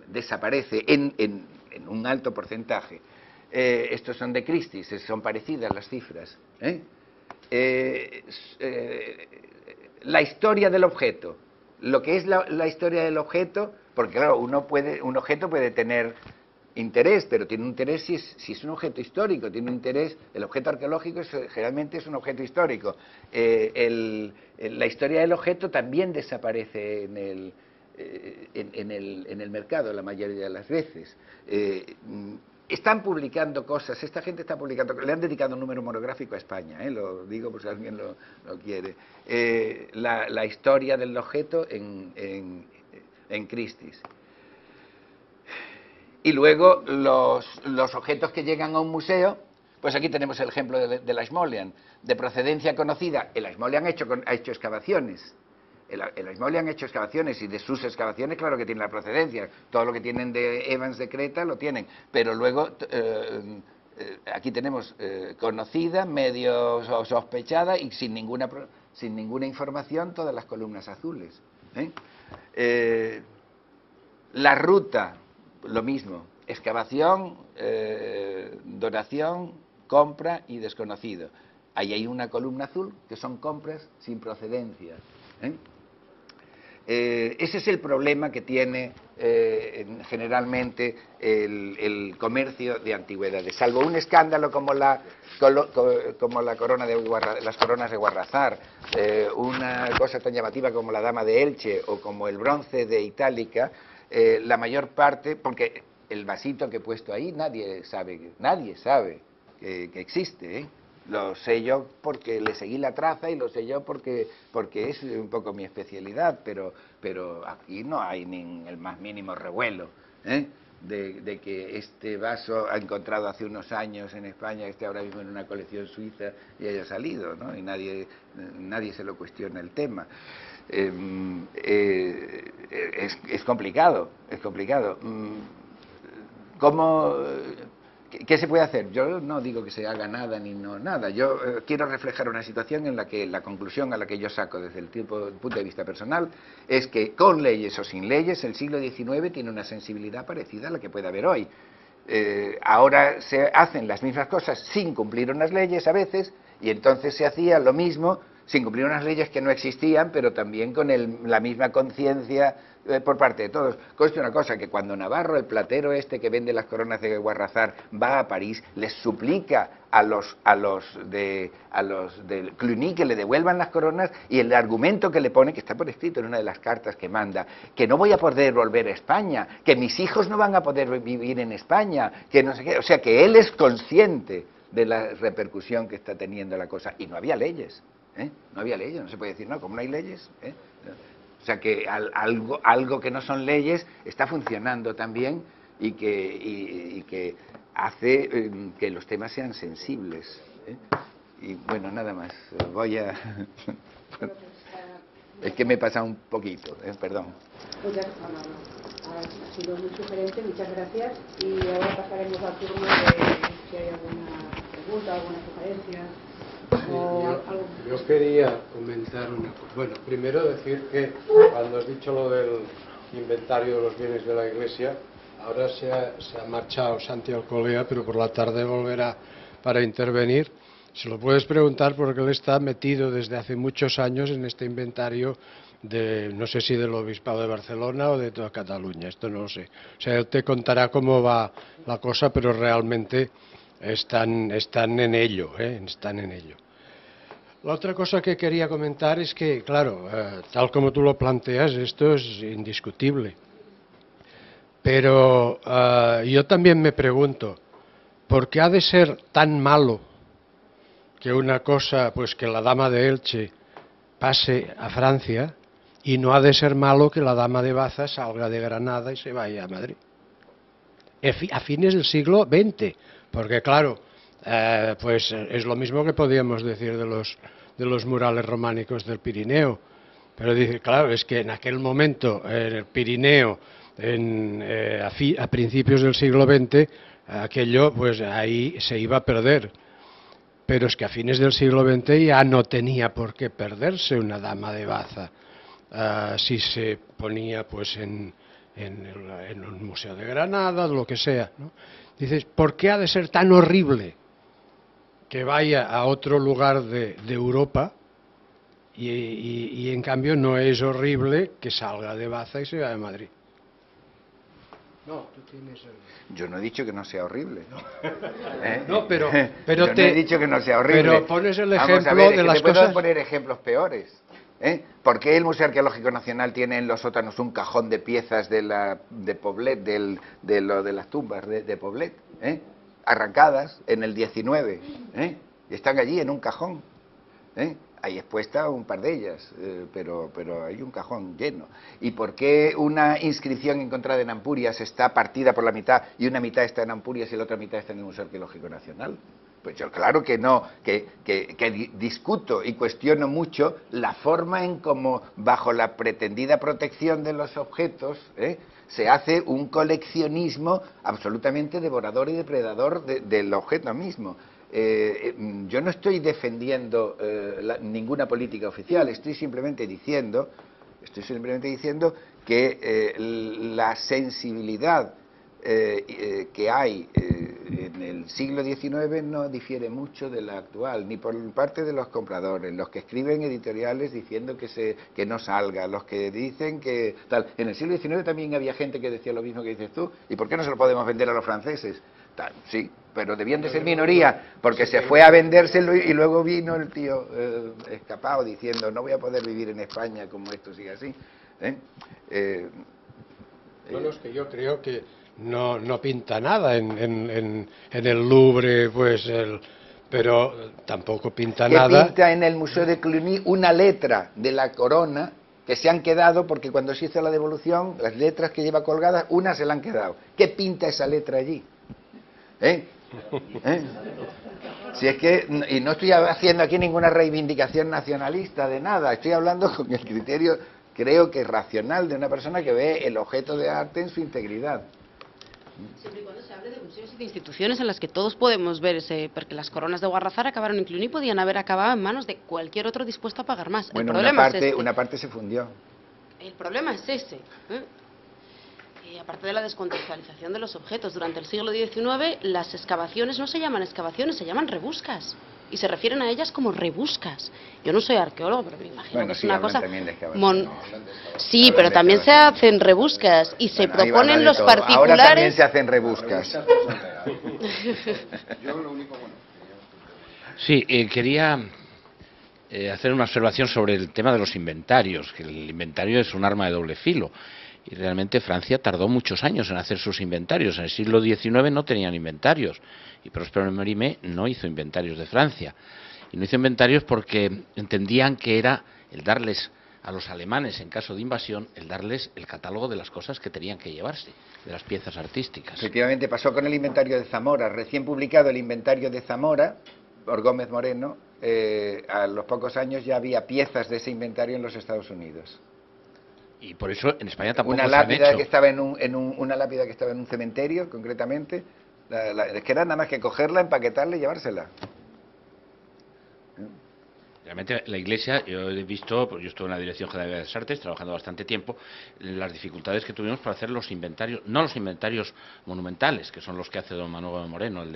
desaparece en un alto porcentaje. Estos son de Christie's, son parecidas las cifras. La historia del objeto. Lo que es la historia del objeto, porque claro, un objeto puede tener interés, pero tiene un interés si es un objeto histórico, tiene un interés. El objeto arqueológico generalmente es un objeto histórico. La historia del objeto también desaparece en el mercado la mayoría de las veces. Están publicando cosas, esta gente está publicando, le han dedicado un número monográfico a España, lo digo por si alguien lo quiere, la historia del objeto en Christie's. Y luego los objetos que llegan a un museo, pues aquí tenemos el ejemplo del Ashmolean, de procedencia conocida. El Ashmolean ha hecho excavaciones. El Ashmolean ha hecho excavaciones, y de sus excavaciones, claro que tiene la procedencia. Todo lo que tienen de Evans de Creta lo tienen. Pero luego, aquí tenemos conocida, medio sospechada y sin ninguna información, todas las columnas azules. La ruta, lo mismo, excavación, donación, compra y desconocido. Ahí hay una columna azul que son compras sin procedencia. Ese es el problema que tiene generalmente el comercio de antigüedades, salvo un escándalo como la corona las coronas de Guarrazar, una cosa tan llamativa como la Dama de Elche o como el bronce de Itálica. La mayor parte, porque el vasito que he puesto ahí nadie sabe que existe, Lo sé yo porque le seguí la traza, y lo sé yo porque es un poco mi especialidad, pero aquí no hay ni el más mínimo revuelo, de que este vaso ha encontrado hace unos años en España, que esté ahora mismo en una colección suiza y haya salido, ¿no? Y nadie se lo cuestiona el tema. Es complicado, es complicado. ¿Qué se puede hacer? Yo no digo que se haga nada ni no nada. Yo quiero reflejar una situación en la que la conclusión a la que yo saco desde el punto de vista personal es que, con leyes o sin leyes, el siglo XIX tiene una sensibilidad parecida a la que puede haber hoy. Ahora se hacen las mismas cosas sin cumplir unas leyes a veces, y entonces se hacía lo mismo sin cumplir unas leyes que no existían, pero también con la misma conciencia por parte de todos. Conste una cosa, que cuando Navarro, el platero este que vende las coronas de Guarrazar, va a París, les suplica a los del Cluny que le devuelvan las coronas, y el argumento que le pone, que está por escrito en una de las cartas que manda, que no voy a poder volver a España, que mis hijos no van a poder vivir en España, que no sé qué. O sea, que él es consciente de la repercusión que está teniendo la cosa, y no había leyes. No había leyes, no se puede decir, no, como no hay leyes. O sea que algo que no son leyes está funcionando también, y que hace que los temas sean sensibles. Y bueno, nada más. Voy a... Es que me he pasado un poquito, perdón. Ha sido muy sugerente, muchas gracias. Y ahora pasaremos al turno de si hay alguna pregunta, alguna sugerencia. Yo quería comentar una cosa. Bueno, primero decir que cuando has dicho lo del inventario de los bienes de la Iglesia, ahora se ha marchado Santi Alcolea, pero por la tarde volverá para intervenir. Se lo puedes preguntar porque él está metido desde hace muchos años en este inventario de, no sé si del Obispado de Barcelona o de toda Cataluña, esto no lo sé. O sea, él te contará cómo va la cosa, pero realmente están en ello, están en ello. La otra cosa que quería comentar es que, claro, tal como tú lo planteas, esto es indiscutible. Pero yo también me pregunto, ¿por qué ha de ser tan malo que una cosa, pues que la dama de Elche pase a Francia y no ha de ser malo que la dama de Baza salga de Granada y se vaya a Madrid? A fines del siglo XX, porque claro, pues es lo mismo que podíamos decir de los murales románicos del Pirineo, pero dice, claro, es que en aquel momento, en el Pirineo, a principios del siglo XX, aquello, pues ahí se iba a perder. Pero es que a fines del siglo XX ya no tenía por qué perderse una dama de Baza si se ponía pues en un museo de Granada, lo que sea, ¿no? Dices, ¿por qué ha de ser tan horrible que vaya a otro lugar de Europa y en cambio no es horrible que salga de Baza y se vaya a Madrid? No, tú tienes el... Yo no he dicho que no sea horrible. No, pero yo no he dicho que no sea horrible. Pero pones el ejemplo Vamos a ver, de las te puedo cosas... poner ejemplos peores. ¿Por qué el Museo Arqueológico Nacional tiene en los sótanos un cajón de piezas de Poblet, de las tumbas de Poblet, arrancadas en el 19, y están allí en un cajón? Hay expuesta un par de ellas, pero hay un cajón lleno. ¿Y por qué una inscripción encontrada en Ampurias está partida por la mitad y una mitad está en Ampurias y la otra mitad está en el Museo Arqueológico Nacional? Pues yo claro que no, que discuto y cuestiono mucho la forma en cómo, bajo la pretendida protección de los objetos, se hace un coleccionismo absolutamente devorador y depredador del objeto mismo. Yo no estoy defendiendo ninguna política oficial, estoy simplemente diciendo que la sensibilidad que hay en el siglo XIX no difiere mucho de la actual, ni por parte de los compradores, los que escriben editoriales diciendo que no salga, los que dicen que tal. En el siglo XIX también había gente que decía lo mismo que dices tú. ¿Y por qué no se lo podemos vender a los franceses? Tal, sí, pero debían de ser minoría, porque se fue a vendérselo y luego vino el tío escapado diciendo no voy a poder vivir en España como esto sigue así. Bueno, es que yo creo que no pinta nada en el Louvre, pues pero tampoco pinta nada. Pinta en el Museo de Cluny una letra de la corona que se han quedado, porque cuando se hizo la devolución, las letras que lleva colgadas, unas se la han quedado. ¿Qué pinta esa letra allí? Si es que, y no estoy haciendo aquí ninguna reivindicación nacionalista de nada, estoy hablando con el criterio, creo que racional, de una persona que ve el objeto de arte en su integridad. Siempre y cuando se hable de museos y de instituciones en las que todos podemos ver porque las coronas de Guarrazar acabaron en Cluny y podían haber acabado en manos de cualquier otro dispuesto a pagar más. Bueno, el problema una parte se fundió. El problema es ese. Aparte de la descontextualización de los objetos, durante el siglo XIX las excavaciones no se llaman excavaciones, se llaman rebuscas. Y se refieren a ellas como rebuscas. Yo no soy arqueólogo, pero me imagino que es una cosa... Sí, pero también se hacen rebuscas y se proponen los particulares... Ahora también se hacen rebuscas. Sí, quería hacer una observación sobre el tema de los inventarios, que el inventario es un arma de doble filo. Y realmente Francia tardó muchos años en hacer sus inventarios. En el siglo XIX no tenían inventarios. Y Próspero Mérimée no hizo inventarios de Francia. Y no hizo inventarios porque entendían que era el darles a los alemanes, en caso de invasión, el darles el catálogo de las cosas que tenían que llevarse, de las piezas artísticas. Efectivamente, pasó con el inventario de Zamora. Recién publicado el inventario de Zamora, por Gómez Moreno, a los pocos años ya había piezas de ese inventario en los Estados Unidos. Y por eso en España tampoco Una se han lápida hecho. que estaba una lápida que estaba en un cementerio, concretamente, es que era nada más que cogerla, empaquetarla y llevársela. Realmente la Iglesia, yo he visto, pues yo estuve en la Dirección General de las Artes trabajando bastante tiempo, las dificultades que tuvimos para hacer los inventarios, no los inventarios monumentales, que son los que hace don Manuel Moreno, el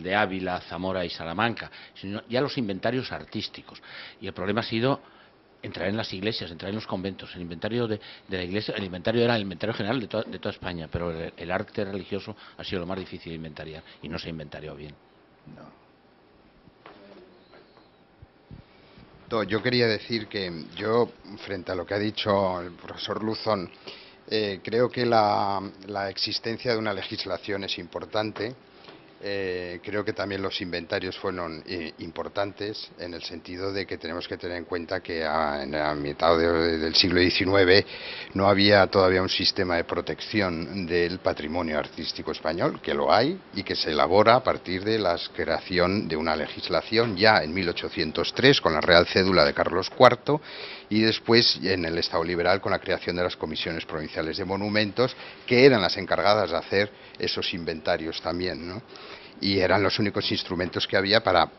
de Ávila, Zamora y Salamanca, sino ya los inventarios artísticos. Y el problema ha sido entrar en las iglesias, entrar en los conventos. El inventario de la Iglesia, el inventario era el inventario general de toda España, pero el arte religioso ha sido lo más difícil de inventariar y no se ha inventariado bien. No. Yo quería decir que yo, frente a lo que ha dicho el profesor Luzón, creo que la existencia de una legislación es importante. Creo que también los inventarios fueron importantes en el sentido de que tenemos que tener en cuenta que en la mitad del siglo XIX no había todavía un sistema de protección del patrimonio artístico español, que lo hay y que se elabora a partir de la creación de una legislación ya en 1803 con la Real Cédula de Carlos IV y después en el Estado liberal con la creación de las comisiones provinciales de monumentos, que eran las encargadas de hacer esos inventarios también, ¿no? Y eran los únicos instrumentos que había para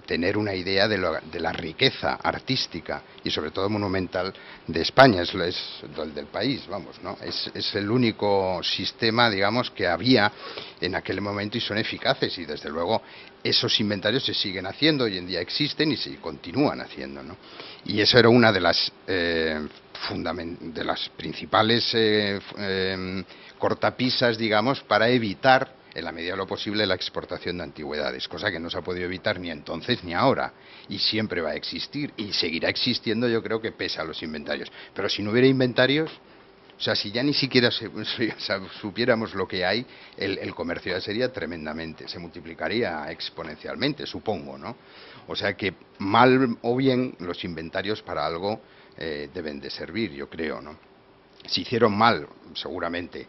tener una idea de la riqueza artística y sobre todo monumental de España, es del país, vamos, ¿no? Es el único sistema, digamos, que había en aquel momento y son eficaces y desde luego esos inventarios se siguen haciendo, hoy en día existen y se continúan haciendo, ¿no? Y eso era una de las principales cortapisas, digamos, para evitar en la medida de lo posible la exportación de antigüedades, cosa que no se ha podido evitar ni entonces ni ahora, y siempre va a existir, y seguirá existiendo, yo creo que pese a los inventarios. Pero si no hubiera inventarios, o sea, si ya ni siquiera supiéramos lo que hay, el comercio ya sería tremendamente, se multiplicaría exponencialmente, supongo, ¿no? O sea que mal o bien los inventarios para algo deben de servir, yo creo, ¿no? Se hicieron mal, seguramente.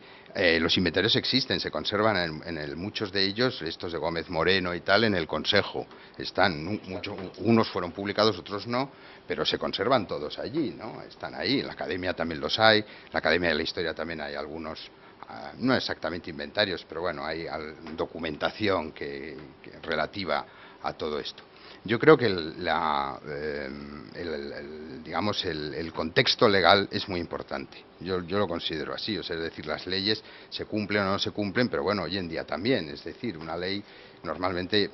Los inventarios existen, se conservan muchos de ellos, estos de Gómez Moreno y tal, en el Consejo. Están, unos fueron publicados, otros no, pero se conservan todos allí, ¿no? Están ahí, en la Academia también los hay, en la Academia de la Historia también hay algunos, no exactamente inventarios, pero bueno, hay documentación relativa a todo esto. Yo creo que digamos, el contexto legal es muy importante. Yo lo considero así, o sea, es decir, las leyes se cumplen o no se cumplen, pero bueno, hoy en día también, es decir, una ley normalmente.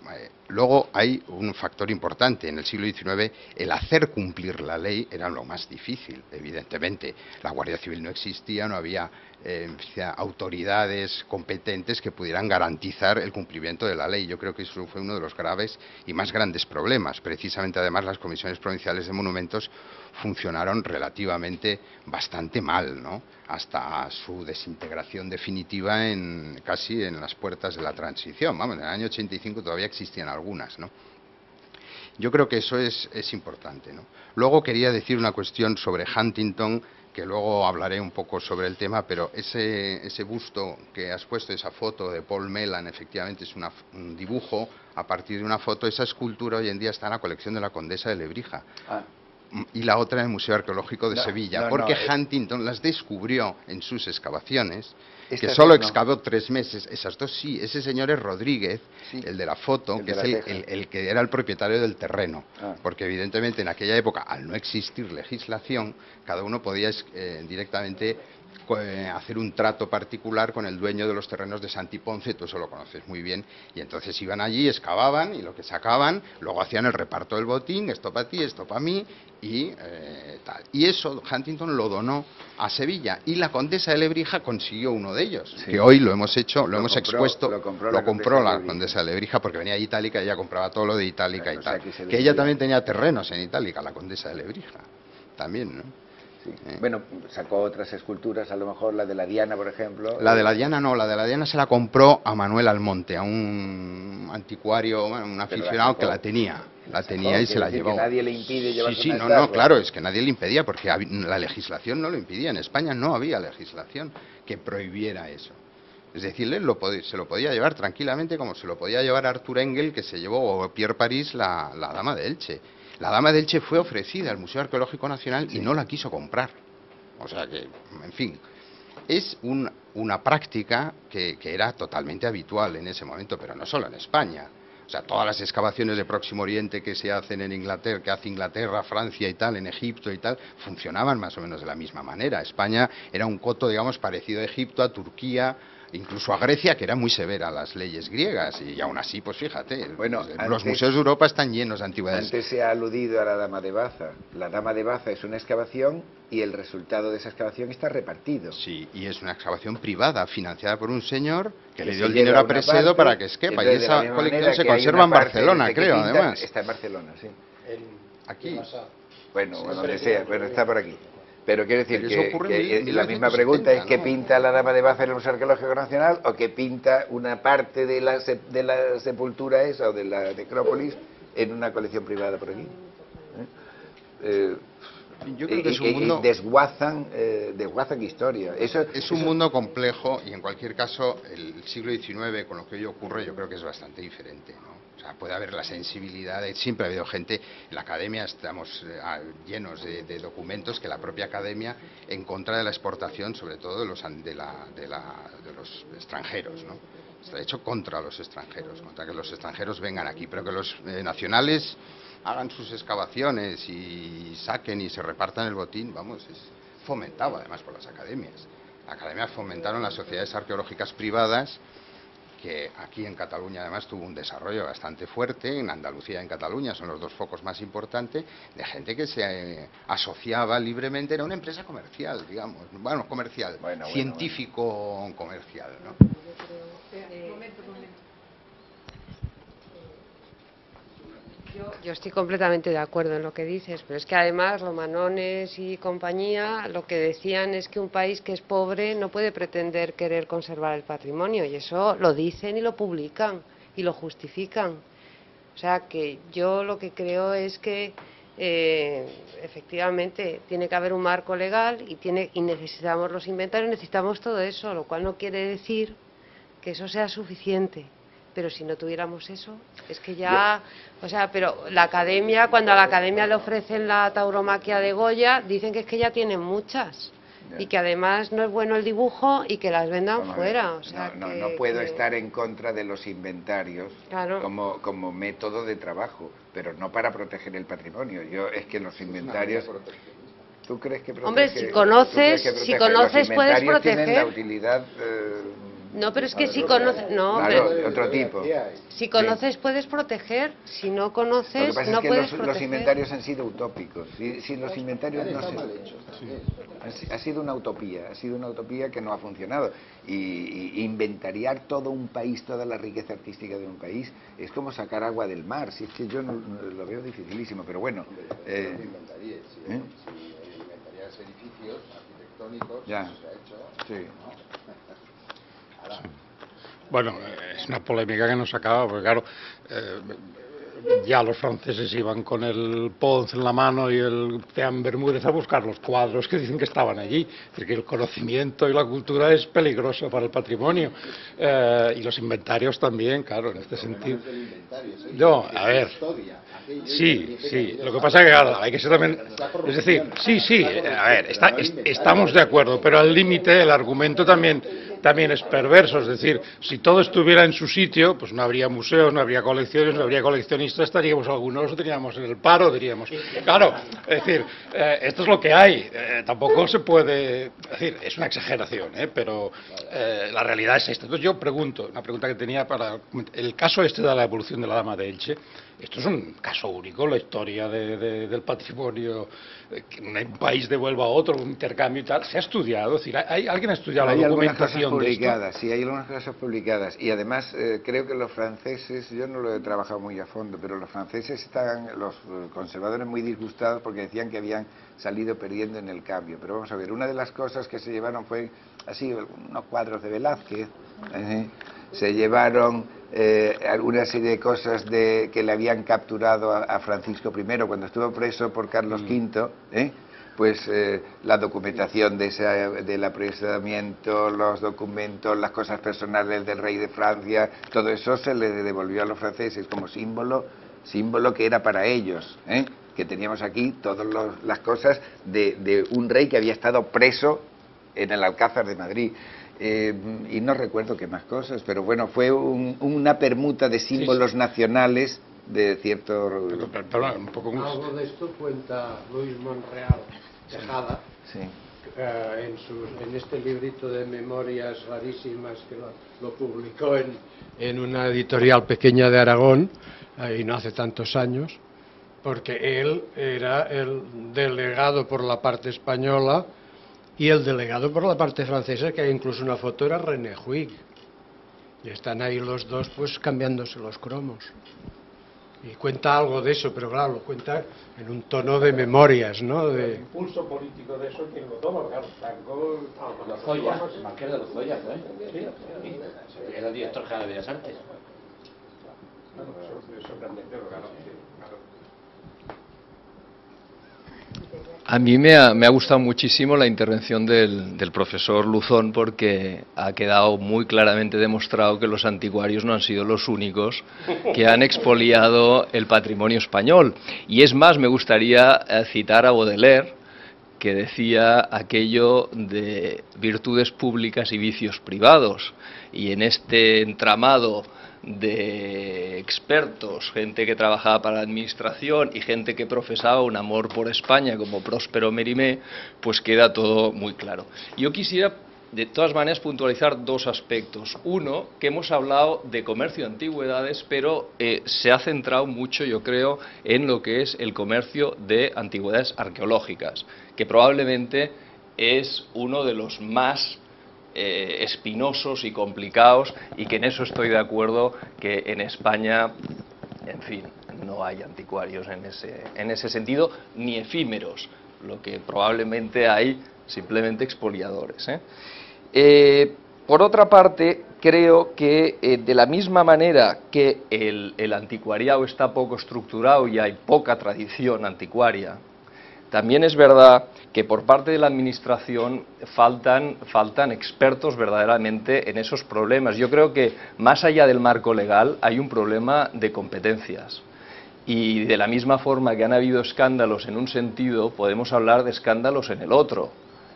Luego hay un factor importante, en el siglo XIX el hacer cumplir la ley era lo más difícil, evidentemente. La Guardia Civil no existía, no había autoridades competentes que pudieran garantizar el cumplimiento de la ley. Yo creo que eso fue uno de los graves y más grandes problemas. Precisamente, además, las comisiones provinciales de monumentos funcionaron relativamente bastante mal, ¿no? Hasta su desintegración definitiva casi en las puertas de la transición. Vamos, en el año 85 todavía existían algunas, ¿no? Yo creo que eso es importante, ¿no? Luego quería decir una cuestión sobre Huntington, que luego hablaré un poco sobre el tema, pero ese busto que has puesto, esa foto de Paul Melan, efectivamente es un dibujo a partir de una foto. Esa escultura hoy en día está en la colección de la Condesa de Lebrija. Y la otra en el Museo Arqueológico de Sevilla, porque Huntington las descubrió en sus excavaciones, que solo excavó 3 meses. Esas dos sí, ese señor es Rodríguez, sí, el de la foto, que es el que era el propietario del terreno, porque evidentemente en aquella época, al no existir legislación, cada uno podía directamente hacer un trato particular con el dueño de los terrenos de Santiponce, tú eso lo conoces muy bien, y entonces iban allí, excavaban, y lo que sacaban, luego hacían el reparto del botín, esto para ti, esto para mí, y tal. Y eso Huntington lo donó a Sevilla, y la Condesa de Lebrija consiguió uno de ellos, sí, que hoy lo hemos hecho, lo hemos expuesto, lo compró la Condesa de Lebrija, porque venía de Itálica, ella compraba todo lo de Itálica y tal, que ella también tenía terrenos en Itálica, la Condesa de Lebrija, también, ¿no? Bueno, sacó otras esculturas, a lo mejor la de la Diana, por ejemplo. La de la Diana no, la de la Diana se la compró a Manuel Almonte, a un anticuario, un aficionado que la tenía y se la llevó. Que nadie le impide llevarse una estatua. No, claro, es que nadie le impedía, porque la legislación no lo impedía. En España no había legislación que prohibiera eso. Es decir, se lo podía llevar tranquilamente, como se lo podía llevar Arthur Engel, que se llevó, o Pierre Paris, la Dama de Elche. La Dama de Elche fue ofrecida al Museo Arqueológico Nacional y no la quiso comprar. O sea que, en fin, es una práctica que era totalmente habitual en ese momento, pero no solo en España. O sea, todas las excavaciones de Próximo Oriente que se hacen en Inglaterra, que hace Inglaterra, Francia y tal, en Egipto y tal, funcionaban más o menos de la misma manera. España era un coto, digamos, parecido a Egipto, a Turquía, incluso a Grecia, que eran muy severas las leyes griegas, y aún así, pues fíjate, Bueno, los museos de Europa están llenos de antigüedades. Antes se ha aludido a la Dama de Baza. La Dama de Baza es una excavación y el resultado de esa excavación está repartido. Sí, y es una excavación privada, financiada por un señor que le se dio el lleva dinero a una Presedo parte, para que esquepa, y entonces, de la esa misma colección manera se que hay conserva una en parte Barcelona, de que creo, pintan, además. Está en Barcelona, sí. Aquí. Bueno, donde sea, pero está por aquí. Pero quiero decir Pero eso que, ocurre en la misma 1970, pregunta es ¿qué ¿no? pinta la Dama de Baza en el Museo Arqueológico Nacional o qué pinta una parte de la sepultura esa o de la necrópolis en una colección privada por aquí? Yo creo que es un mundo... desguazan historia. Es un mundo complejo y en cualquier caso el siglo XIX con lo que hoy ocurre yo creo que es bastante diferente, ¿no? O sea, puede haber la sensibilidad, siempre ha habido gente, en la academia estamos llenos de documentos que la propia academia en contra de la exportación, sobre todo de los extranjeros, ¿no? Está hecho contra los extranjeros, contra que los extranjeros vengan aquí, pero que los nacionales hagan sus excavaciones y saquen y se repartan el botín, vamos, es fomentado además por las academias. Las academias fomentaron las sociedades arqueológicas privadas, que aquí en Cataluña además tuvo un desarrollo bastante fuerte, en Andalucía y en Cataluña son los dos focos más importantes, de gente que se asociaba libremente, era una empresa comercial, digamos, bueno, comercial, científico comercial, ¿no? Yo estoy completamente de acuerdo en lo que dices, pero es que además Romanones y compañía lo que decían es que un país que es pobre no puede pretender querer conservar el patrimonio, y eso lo dicen y lo publican y lo justifican. O sea que yo lo que creo es que efectivamente tiene que haber un marco legal y necesitamos los inventarios, necesitamos todo eso, lo cual no quiere decir que eso sea suficiente. Pero si no tuviéramos eso, es que ya, o sea, pero la academia, cuando a la academia le ofrecen la tauromaquia de Goya, dicen que es que ya tienen muchas y que además no es bueno el dibujo y que las vendan fuera. O sea, no puedo estar en contra de los inventarios, claro, como método de trabajo, pero no para proteger el patrimonio. Es que los inventarios... ¿Tú crees que protege? Hombre, si conoces puedes proteger. Tienen la utilidad... No, pero es que si conoces... No, claro, de otro tipo. Si conoces puedes proteger, si no conoces no puedes proteger. Lo que pasa es que los inventarios han sido utópicos. Si los inventarios no se... Ha sido una utopía que no ha funcionado. Y inventariar todo un país, toda la riqueza artística de un país, es como sacar agua del mar. Si es que yo no, lo veo dificilísimo, pero bueno... Inventarías edificios arquitectónicos, ya. Eso se ha hecho, sí. ¿no? Bueno, es una polémica que no se acaba, porque claro, ya los franceses iban con el Pons en la mano y el Team Bermúdez a buscar los cuadros que dicen que estaban allí. Es decir, que el conocimiento y la cultura es peligroso para el patrimonio. Y los inventarios también, claro, en este sentido. No, a ver. Sí, lo que pasa es que claro, hay que ser también... Es decir, sí, a ver, estamos de acuerdo, pero al límite el argumento también es perverso. Es decir, si todo estuviera en su sitio, pues no habría museos, no habría colecciones, no habría coleccionistas, estaríamos algunos, teníamos en el paro, diríamos. Claro, es decir, esto es lo que hay. Tampoco se puede... Es decir, es una exageración, pero la realidad es esta. Entonces yo pregunto, una pregunta que tenía para... El caso este de la evolución de la Dama de Elche, esto es un caso único en la historia del patrimonio, que un país devuelva a otro, un intercambio y tal. ¿Se ha estudiado? Es decir, ¿alguien ha estudiado la documentación de esto? Sí, hay algunas cosas publicadas. Y además creo que los franceses, yo no lo he trabajado muy a fondo, pero los franceses los conservadores muy disgustados porque decían que habían salido perdiendo en el cambio. Pero vamos a ver, una de las cosas que se llevaron fue así, unos cuadros de Velázquez, se llevaron alguna serie de cosas que le habían capturado a Francisco I cuando estuvo preso por Carlos V, pues la documentación del apresamiento, los documentos, las cosas personales del rey de Francia, todo eso se le devolvió a los franceses como símbolo que era para ellos, que teníamos aquí todas las cosas de un rey que había estado preso en el Alcázar de Madrid. Y no recuerdo qué más cosas, pero bueno, fue una permuta de símbolos nacionales de cierto... Pero, un poco más. Algo de esto cuenta Luis Monreal Tejada, sí. En este librito de memorias rarísimas que lo publicó en una editorial pequeña de Aragón, y no hace tantos años, porque él era el delegado por la parte española y el delegado por la parte francesa, que hay incluso una foto, era René Huig. Y están ahí los dos pues cambiándose los cromos. Y cuenta algo de eso, pero claro, lo cuenta en un tono de memorias, ¿no? El impulso político de eso, quien lo toma, claro, Franco... Lozoya, Marqués de Lozoya, ¿eh? Sí, era director general de Bellas Artes. Bueno, eso es sorprendente, claro. A mí me ha gustado muchísimo la intervención del profesor Luzón, porque ha quedado muy claramente demostrado que los anticuarios no han sido los únicos que han expoliado el patrimonio español. Y es más, me gustaría citar a Baudelaire, que decía aquello de virtudes públicas y vicios privados. Y en este entramado de expertos, gente que trabajaba para la administración y gente que profesaba un amor por España como Próspero Mérimée, pues queda todo muy claro. Yo quisiera de todas maneras puntualizar dos aspectos. Uno, que hemos hablado de comercio de antigüedades, pero se ha centrado mucho, yo creo, en lo que es el comercio de antigüedades arqueológicas, que probablemente es uno de los más espinosos y complicados, y que en eso estoy de acuerdo, que en España, en fin, no hay anticuarios en ese sentido, ni efímeros, lo que probablemente hay simplemente expoliadores. Por otra parte, creo que de la misma manera que el anticuariado está poco estructurado y hay poca tradición anticuaria, también es verdad que por parte de la Administración faltan expertos verdaderamente en esos problemas. Yo creo que más allá del marco legal hay un problema de competencias. Y de la misma forma que han habido escándalos en un sentido, podemos hablar de escándalos en el otro.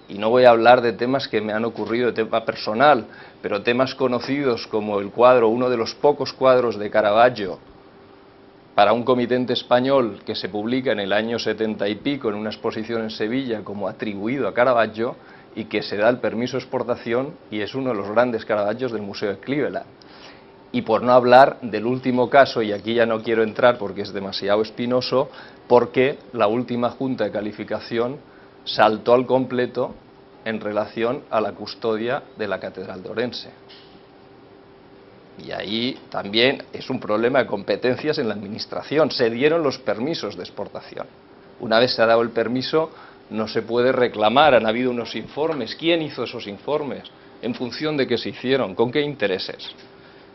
Y no voy a hablar de temas que me han ocurrido de tema personal, pero temas conocidos como el cuadro, uno de los pocos cuadros de Caravaggio, para un comitente español, que se publica en el año 70 y pico en una exposición en Sevilla como atribuido a Caravaggio, y que se da el permiso de exportación y es uno de los grandes Caravaggios del Museo de Cleveland. Y por no hablar del último caso, y aquí ya no quiero entrar porque es demasiado espinoso, porque la última Junta de Calificación saltó al completo en relación a la custodia de la Catedral de Orense. Y ahí también es un problema de competencias en la Administración. Se dieron los permisos de exportación. Una vez se ha dado el permiso, no se puede reclamar. Han habido unos informes. ¿Quién hizo esos informes? ¿En función de qué se hicieron? ¿Con qué intereses?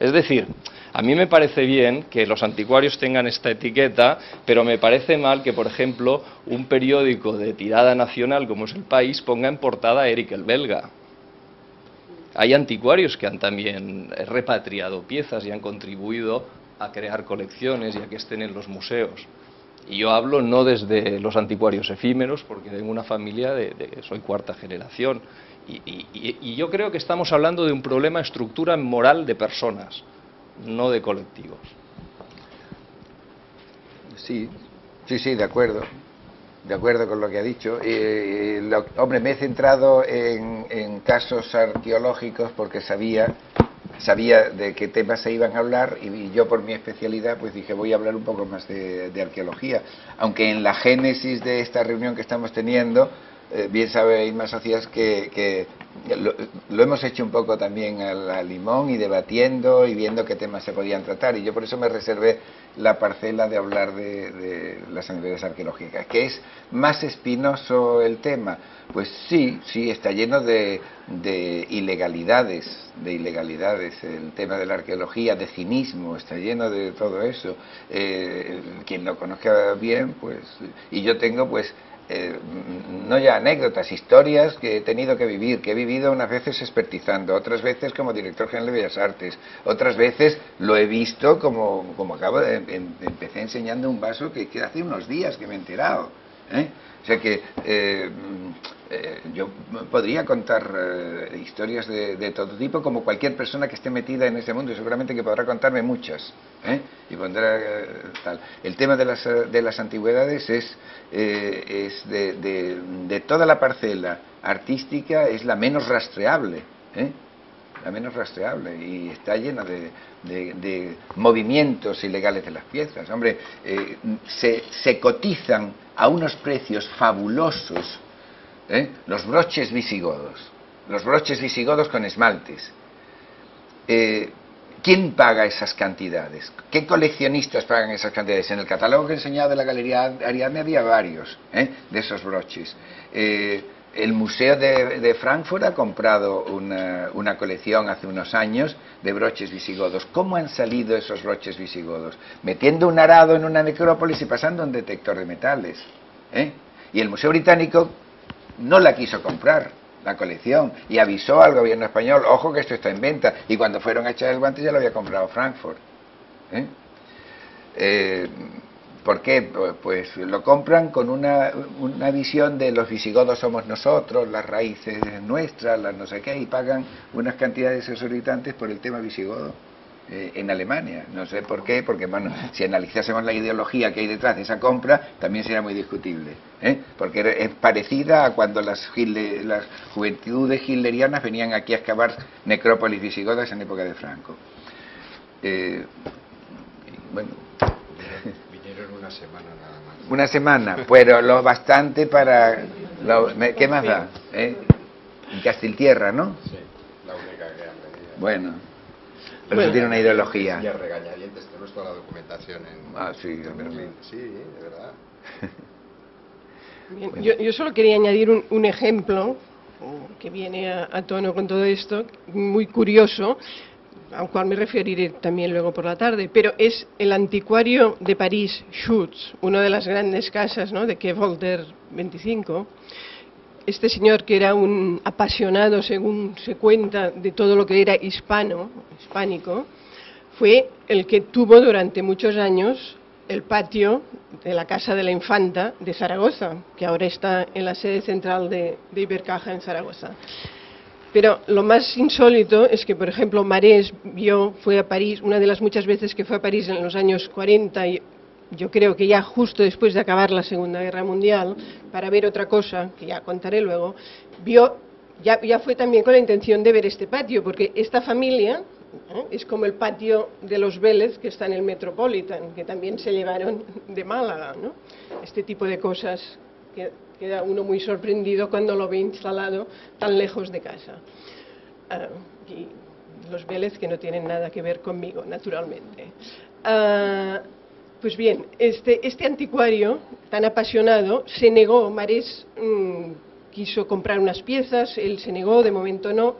Es decir, a mí me parece bien que los anticuarios tengan esta etiqueta, pero me parece mal que, por ejemplo, un periódico de tirada nacional como es El País ponga en portada a Eric el Belga. Hay anticuarios que han también repatriado piezas y han contribuido a crear colecciones y a que estén en los museos. Y yo hablo no desde los anticuarios efímeros, porque tengo una familia soy cuarta generación. Y yo creo que estamos hablando de un problema de estructura moral de personas, no de colectivos. Sí, de acuerdo. De acuerdo con lo que ha dicho. Hombre, me he centrado en casos arqueológicos porque sabía de qué temas se iban a hablar, y yo por mi especialidad pues dije voy a hablar un poco más de arqueología. Aunque en la génesis de esta reunión que estamos teniendo, bien sabe Inma Socias que lo hemos hecho un poco también a limón y debatiendo y viendo qué temas se podían tratar, y yo por eso me reservé la parcela de hablar de las antigüedades arqueológicas. ¿Que es más espinoso el tema? Pues sí, está lleno de ilegalidades, el tema de la arqueología, de cinismo, está lleno de todo eso. Quien lo conozca bien, pues, y yo tengo pues no ya anécdotas, historias que he tenido que vivir, que he vivido unas veces expertizando, otras veces como director general de Bellas Artes, otras veces lo he visto como acabo de, empecé enseñando un vaso que hace unos días que me he enterado, ¿eh? O sea que yo podría contar historias de todo tipo, como cualquier persona que esté metida en ese mundo, y seguramente que podrá contarme muchas, ¿eh? Y pondrá tal. El tema de las antigüedades es de toda la parcela artística, es la menos rastreable, ¿eh? La menos rastreable, y está llena de movimientos ilegales de las piezas. Hombre, se cotizan a unos precios fabulosos, ¿eh? Los broches visigodos con esmaltes. ¿Quién paga esas cantidades? ¿Qué coleccionistas pagan esas cantidades? En el catálogo que he enseñado de la Galería Ariadne había varios, ¿eh? De esos broches. El Museo de Frankfurt ha comprado una colección hace unos años de broches visigodos. ¿Cómo han salido esos broches visigodos? Metiendo un arado en una necrópolis y pasando un detector de metales, ¿eh? Y el Museo Británico no la quiso comprar, la colección, y avisó al gobierno español: ojo que esto está en venta, y cuando fueron a echar el guante ya lo había comprado Frankfurt, ¿eh? ¿Por qué? Pues lo compran con una visión de los visigodos somos nosotros, las raíces nuestras, las no sé qué, y pagan unas cantidades exorbitantes por el tema visigodo en Alemania. No sé por qué, porque bueno, si analizásemos la ideología que hay detrás de esa compra, también sería muy discutible, ¿eh? Porque es parecida a cuando las juventudes hitlerianas venían aquí a excavar necrópolis visigodas en época de Franco. Bueno, vinieron una semana nada más. Una semana, pero lo bastante para... ¿Qué más da? En Castiltierra, ¿no? Sí, la única que han venido. Bueno, pero eso tiene una ideología. Y a regañadientes tenemos toda la documentación en... Sí, en Berlín. Sí, de verdad. Bien, yo solo quería añadir un ejemplo que viene a tono con todo esto, muy curioso, al cual me referiré también luego por la tarde, pero es el anticuario de París, Schutz, una de las grandes casas, ¿no?, de Quai Voltaire 25. Este señor, que era un apasionado, según se cuenta, de todo lo que era hispánico, fue el que tuvo durante muchos años el patio de la Casa de la Infanta de Zaragoza, que ahora está en la sede central de Ibercaja en Zaragoza. Pero lo más insólito es que, por ejemplo, Marés fue a París, una de las muchas veces que fue a París en los años 40, y yo creo que ya justo después de acabar la Segunda Guerra Mundial, para ver otra cosa, que ya contaré luego, ya fue también con la intención de ver este patio, porque esta familia es como el patio de los Vélez, que está en el Metropolitan, que también se llevaron de Málaga, ¿no? Este tipo de cosas que queda uno muy sorprendido cuando lo ve instalado tan lejos de casa. Y los Vélez, que no tienen nada que ver conmigo, naturalmente. Pues bien, este anticuario tan apasionado se negó. Marés quiso comprar unas piezas, él se negó, de momento no,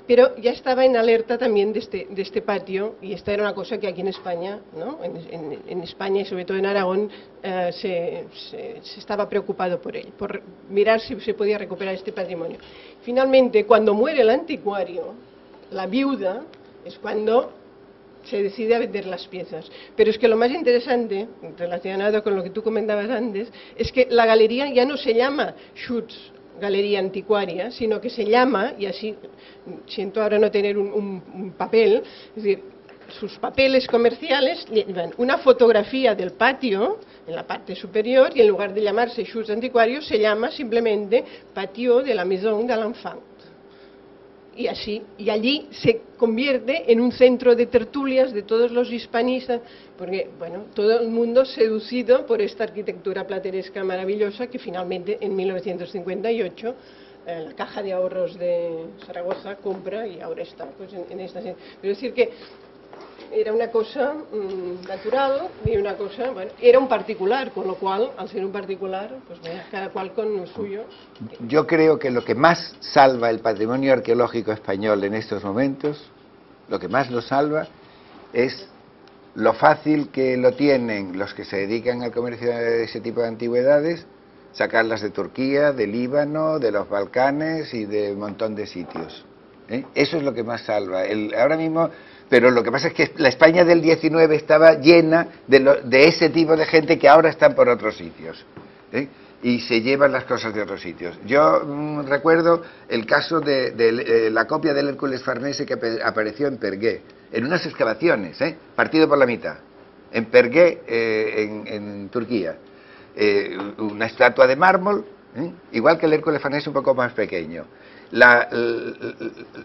pero ya estaba en alerta también de este patio, y esta era una cosa que aquí en España, ¿no?, en España y sobre todo en Aragón, se estaba preocupado por él, por mirar si se podía recuperar este patrimonio. Finalmente, cuando muere el anticuario, la viuda, es cuando se decide a vender las piezas. Pero es que lo más interesante, relacionado con lo que tú comentabas antes, es que la galería ya no se llama Schutz Galería Anticuaria, sino que se llama, y así siento ahora no tener un papel, es decir, sus papeles comerciales llevan una fotografía del patio en la parte superior, y en lugar de llamarse Schutz Anticuario se llama simplemente Patio de la Maison de l'Enfant. Y así, y allí se convierte en un centro de tertulias de todos los hispanistas, porque, bueno, todo el mundo seducido por esta arquitectura plateresca maravillosa que finalmente en 1958 la Caja de Ahorros de Zaragoza compra, y ahora está pues en esta. Pero es decir que era una cosa natural, y una cosa, bueno, era un particular, con lo cual, al ser un particular, pues bueno, cada cual con lo suyo. Yo creo que lo que más salva el patrimonio arqueológico español en estos momentos, lo que más lo salva, es lo fácil que lo tienen los que se dedican al comercio de ese tipo de antigüedades, sacarlas de Turquía, de Líbano, de los Balcanes y de un montón de sitios. Eso es lo que más salva. Ahora mismo, pero lo que pasa es que la España del 19 estaba llena de ese tipo de gente que ahora están por otros sitios. Y se llevan las cosas de otros sitios. Yo recuerdo el caso de la copia del Hércules Farnese que apareció en Pergué, en unas excavaciones, partido por la mitad, en Pergué, en Turquía. Una estatua de mármol, igual que el Hércules Farnese, un poco más pequeño.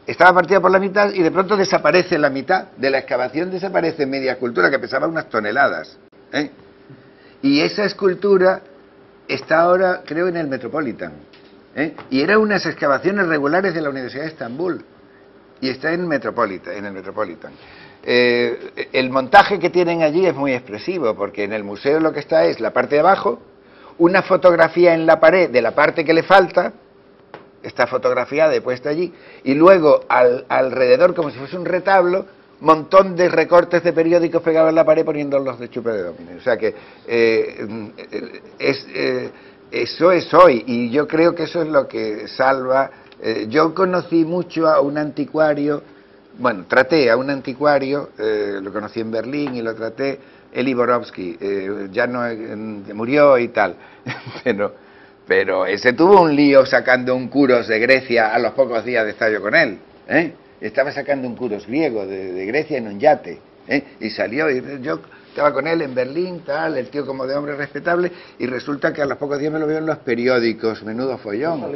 Estaba partida por la mitad y de pronto desaparece la mitad de la excavación, desaparece media escultura que pesaba unas toneladas. Y esa escultura está ahora, creo, en el Metropolitan. Y eran unas excavaciones regulares de la Universidad de Estambul. Y está en el Metropolitan. El montaje que tienen allí es muy expresivo, porque en el museo lo que está es la parte de abajo, una fotografía en la pared de la parte que le falta, está fotografiada y puesta allí, y luego alrededor, como si fuese un retablo, montón de recortes de periódicos pegados en la pared poniéndolos de chupe de dominio. O sea que eso es hoy, y yo creo que eso es lo que salva. Yo conocí mucho a un anticuario, bueno, traté a un anticuario, lo conocí en Berlín y lo traté, Eli Borowski, ya no murió y tal, pero ese tuvo un lío sacando un curos de Grecia a los pocos días de estar yo con él, estaba sacando un curos griego de Grecia en un yate, y salió, y yo estaba con él en Berlín, tal, el tío como de hombre respetable, y resulta que a los pocos días me lo veo en los periódicos, menudo follón.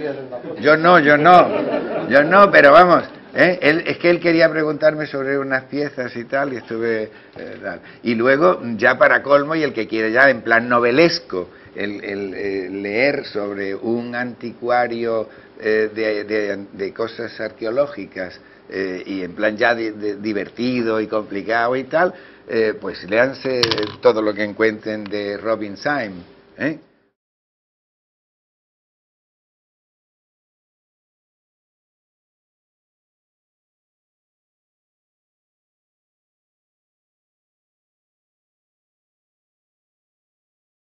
Yo no, pero vamos, es que él quería preguntarme sobre unas piezas y tal, y estuve tal. Y luego, ya para colmo, y el que quiere ya en plan novelesco, el leer sobre un anticuario de cosas arqueológicas, y en plan ya divertido y complicado y tal, pues léanse todo lo que encuentren de Robin Syme,